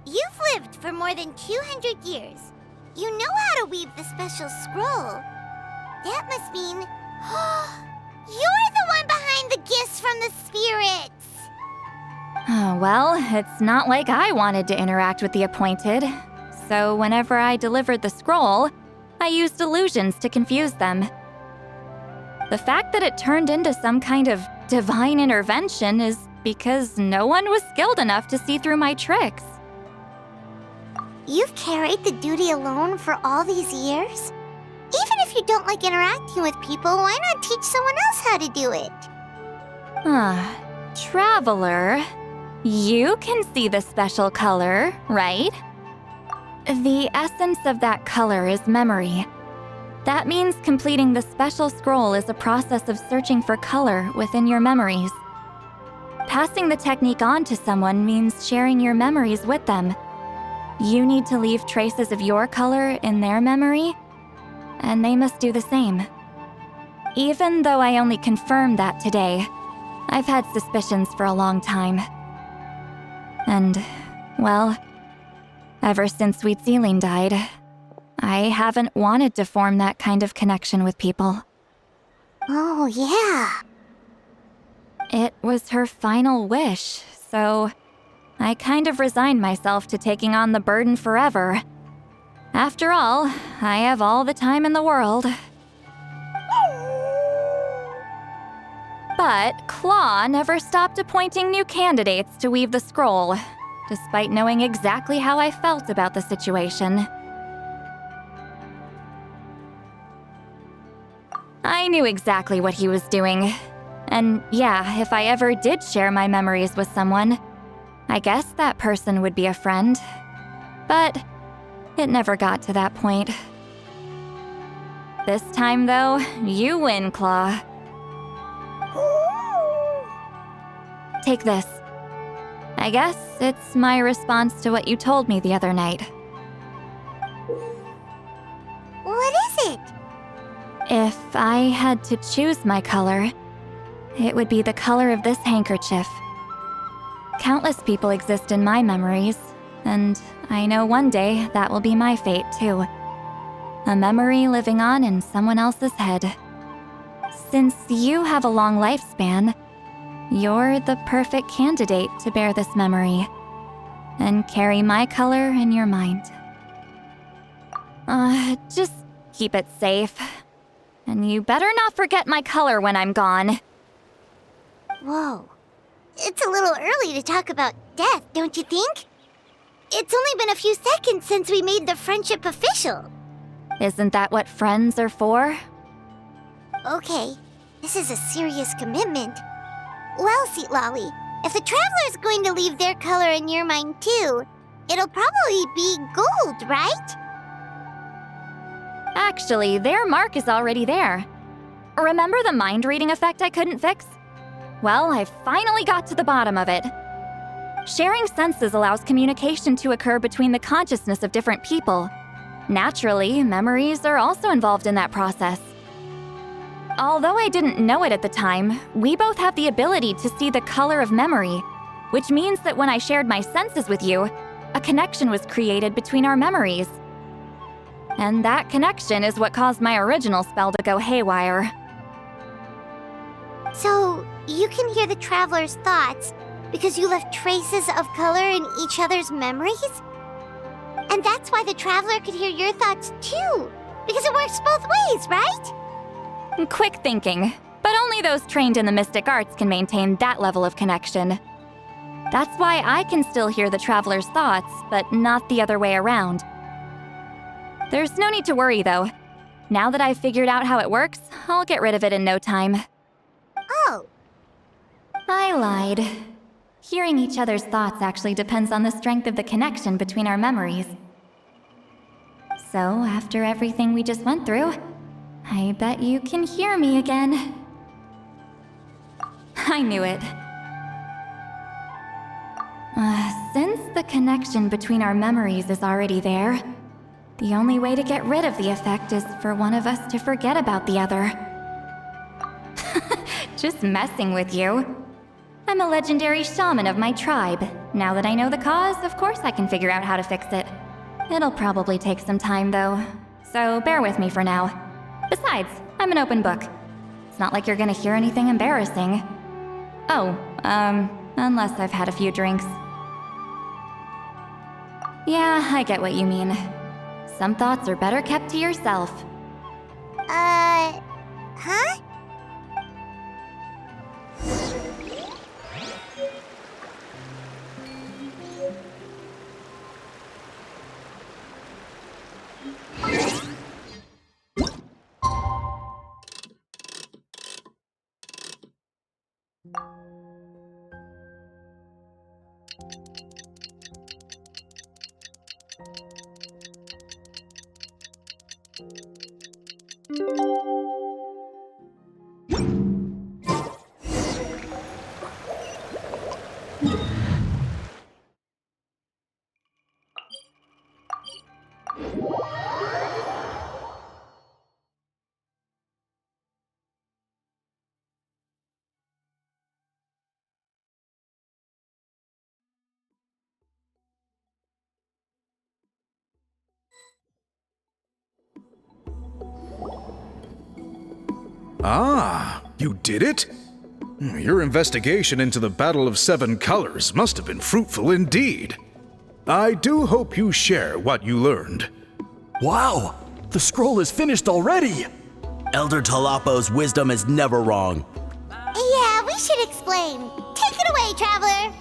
You've lived for more than 200 years. You know how to weave the special scroll. That must mean... you're the one behind the gifts from the spirits. Oh, well, it's not like I wanted to interact with the appointed. So whenever I delivered the scroll, I used illusions to confuse them. The fact that it turned into some kind of divine intervention is because no one was skilled enough to see through my tricks. You've carried the duty alone for all these years? Even if you don't like interacting with people, why not teach someone else how to do it? Traveler, you can see the special color, right? The essence of that color is memory. That means completing the special scroll is a process of searching for color within your memories. Passing the technique on to someone means sharing your memories with them. You need to leave traces of your color in their memory, and they must do the same. Even though I only confirmed that today, I've had suspicions for a long time. And, well, ever since Sweet Celine died, I haven't wanted to form that kind of connection with people. Oh, yeah. It was her final wish, so I kind of resigned myself to taking on the burden forever. After all, I have all the time in the world. But Claw never stopped appointing new candidates to weave the scroll, despite knowing exactly how I felt about the situation. I knew exactly what he was doing. And yeah, if I ever did share my memories with someone, I guess that person would be a friend. But it never got to that point. This time, though, you win, Claw. Take this. I guess it's my response to what you told me the other night. What is it? If I had to choose my color, it would be the color of this handkerchief. Countless people exist in my memories, and I know one day that will be my fate too. A memory living on in someone else's head. Since you have a long lifespan, you're the perfect candidate to bear this memory and carry my color in your mind. Just keep it safe. And you better not forget my color when I'm gone. Whoa. It's a little early to talk about death, don't you think? It's only been a few seconds since we made the friendship official. Isn't that what friends are for? Okay, this is a serious commitment. Well, Citlali, if the Traveler's going to leave their color in your mind too, it'll probably be gold, right? Actually, their mark is already there. Remember the mind reading effect I couldn't fix? Well, I finally got to the bottom of it. Sharing senses allows communication to occur between the consciousness of different people. Naturally, memories are also involved in that process. Although I didn't know it at the time, we both have the ability to see the color of memory, which means that when I shared my senses with you, a connection was created between our memories. And that connection is what caused my original spell to go haywire. So, you can hear the Traveler's thoughts because you left traces of color in each other's memories? And that's why the Traveler could hear your thoughts too, because it works both ways, right? Quick thinking, but only those trained in the mystic arts can maintain that level of connection. That's why I can still hear the Traveler's thoughts, but not the other way around. There's no need to worry, though. Now that I've figured out how it works, I'll get rid of it in no time. Oh. I lied. Hearing each other's thoughts actually depends on the strength of the connection between our memories. So, after everything we just went through, I bet you can hear me again. I knew it. Since the connection between our memories is already there, the only way to get rid of the effect is for one of us to forget about the other. Just messing with you. I'm a legendary shaman of my tribe. Now that I know the cause, of course I can figure out how to fix it. It'll probably take some time, though, so bear with me for now. Besides, I'm an open book. It's not like you're gonna hear anything embarrassing. Oh, unless I've had a few drinks. Yeah, I get what you mean. Some thoughts are better kept to yourself. Huh? Ah, you did it? Your investigation into the Battle of Seven Colors must have been fruitful indeed. I do hope you share what you learned. Wow! The scroll is finished already! Elder Talapo's wisdom is never wrong. Yeah, we should explain. Take it away, Traveler!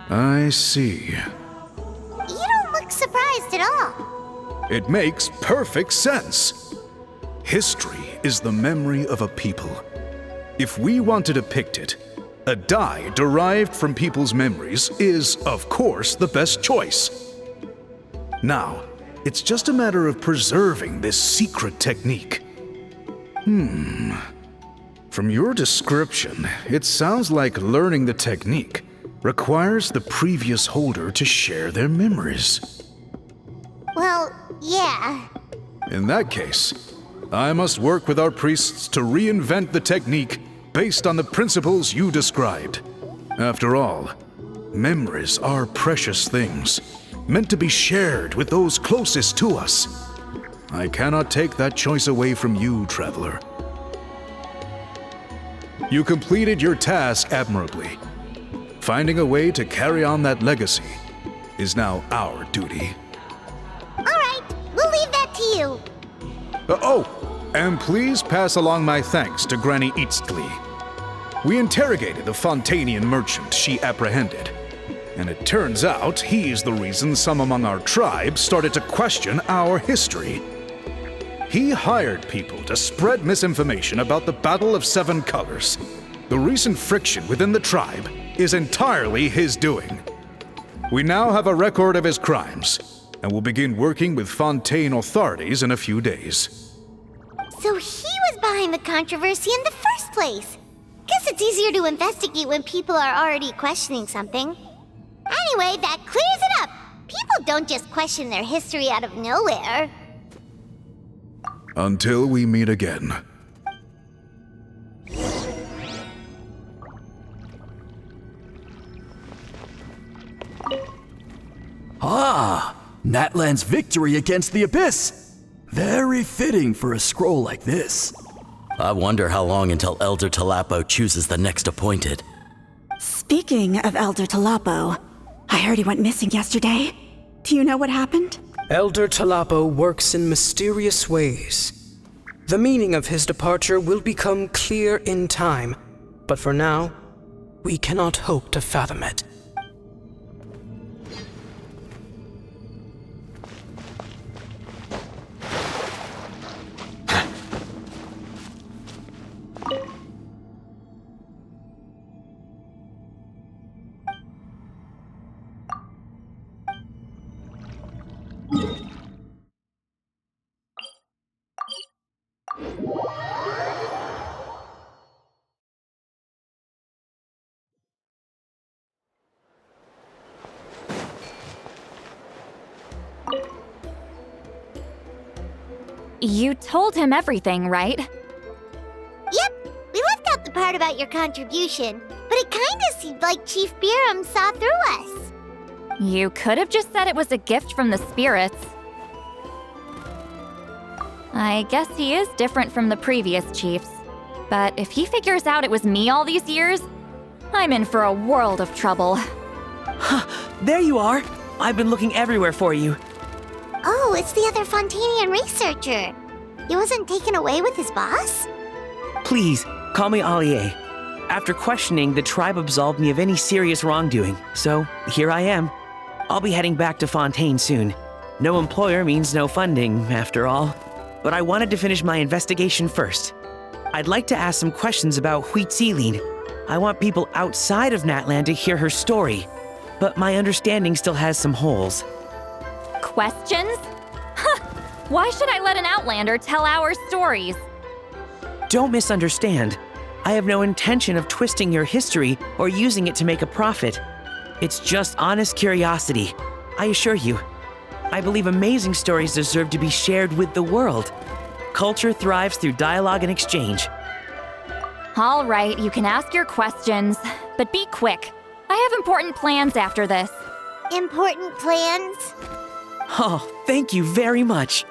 I see. You don't look surprised at all. It makes perfect sense. History is the memory of a people. If we want to depict it, a dye derived from people's memories is, of course, the best choice. Now, it's just a matter of preserving this secret technique. From your description, it sounds like learning the technique requires the previous holder to share their memories. Well, yeah. In that case, I must work with our priests to reinvent the technique based on the principles you described. After all, memories are precious things, meant to be shared with those closest to us. I cannot take that choice away from you, Traveler. You completed your task admirably. Finding a way to carry on that legacy is now our duty. All right, we'll leave that to you. And please pass along my thanks to Granny Citlali. We interrogated the Fontanian merchant she apprehended. And it turns out he's the reason some among our tribe started to question our history. He hired people to spread misinformation about the Battle of Seven Colors. The recent friction within the tribe is entirely his doing. We now have a record of his crimes, and will begin working with Fontaine authorities in a few days. So he was behind the controversy in the first place. Guess it's easier to investigate when people are already questioning something. Anyway, that clears it up. People don't just question their history out of nowhere. Until we meet again. Ah, Natlan's victory against the Abyss. Very fitting for a scroll like this. I wonder how long until Elder Talapo chooses the next appointed. Speaking of Elder Talapo, I heard he went missing yesterday. Do you know what happened? Elder Talapo works in mysterious ways. The meaning of his departure will become clear in time, but for now, we cannot hope to fathom it. You told him everything, right? Yep, we left out the part about your contribution, but it kinda seemed like Chief Biram saw through us. You could have just said it was a gift from the spirits. I guess he is different from the previous chiefs. But if he figures out it was me all these years, I'm in for a world of trouble. There you are. I've been looking everywhere for you. Oh, it's the other Fontanian researcher. He wasn't taken away with his boss? Please, call me Allier. After questioning, the tribe absolved me of any serious wrongdoing, so here I am. I'll be heading back to Fontaine soon. No employer means no funding, after all. But I wanted to finish my investigation first. I'd like to ask some questions about Citlali. I want people outside of Natlan to hear her story, but my understanding still has some holes. Questions? Huh! Why should I let an Outlander tell our stories? Don't misunderstand. I have no intention of twisting your history or using it to make a profit. It's just honest curiosity, I assure you. I believe amazing stories deserve to be shared with the world. Culture thrives through dialogue and exchange. All right, you can ask your questions, but be quick. I have important plans after this. Important plans? Oh, thank you very much.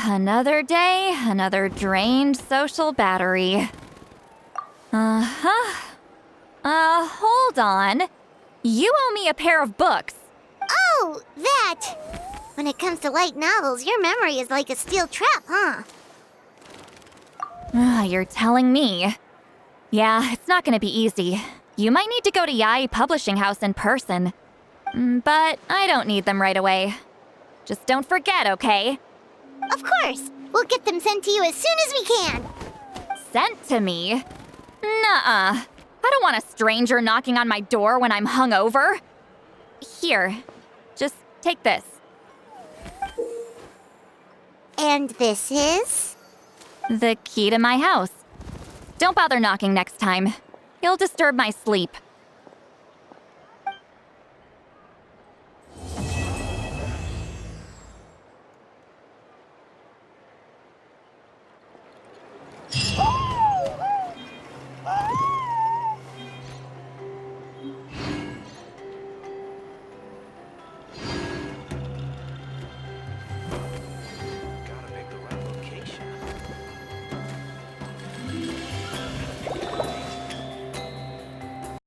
Another day, another drained social battery. Hold on. You owe me a pair of books. Oh, that! When it comes to light novels, your memory is like a steel trap, huh? You're telling me. Yeah, it's not gonna be easy. You might need to go to Yai Publishing House in person. But I don't need them right away. Just don't forget, okay? Of course! We'll get them sent to you as soon as we can! Sent to me? Nuh-uh. I don't want a stranger knocking on my door when I'm hungover. Here, just take this. And this is? The key to my house. Don't bother knocking next time. You'll disturb my sleep.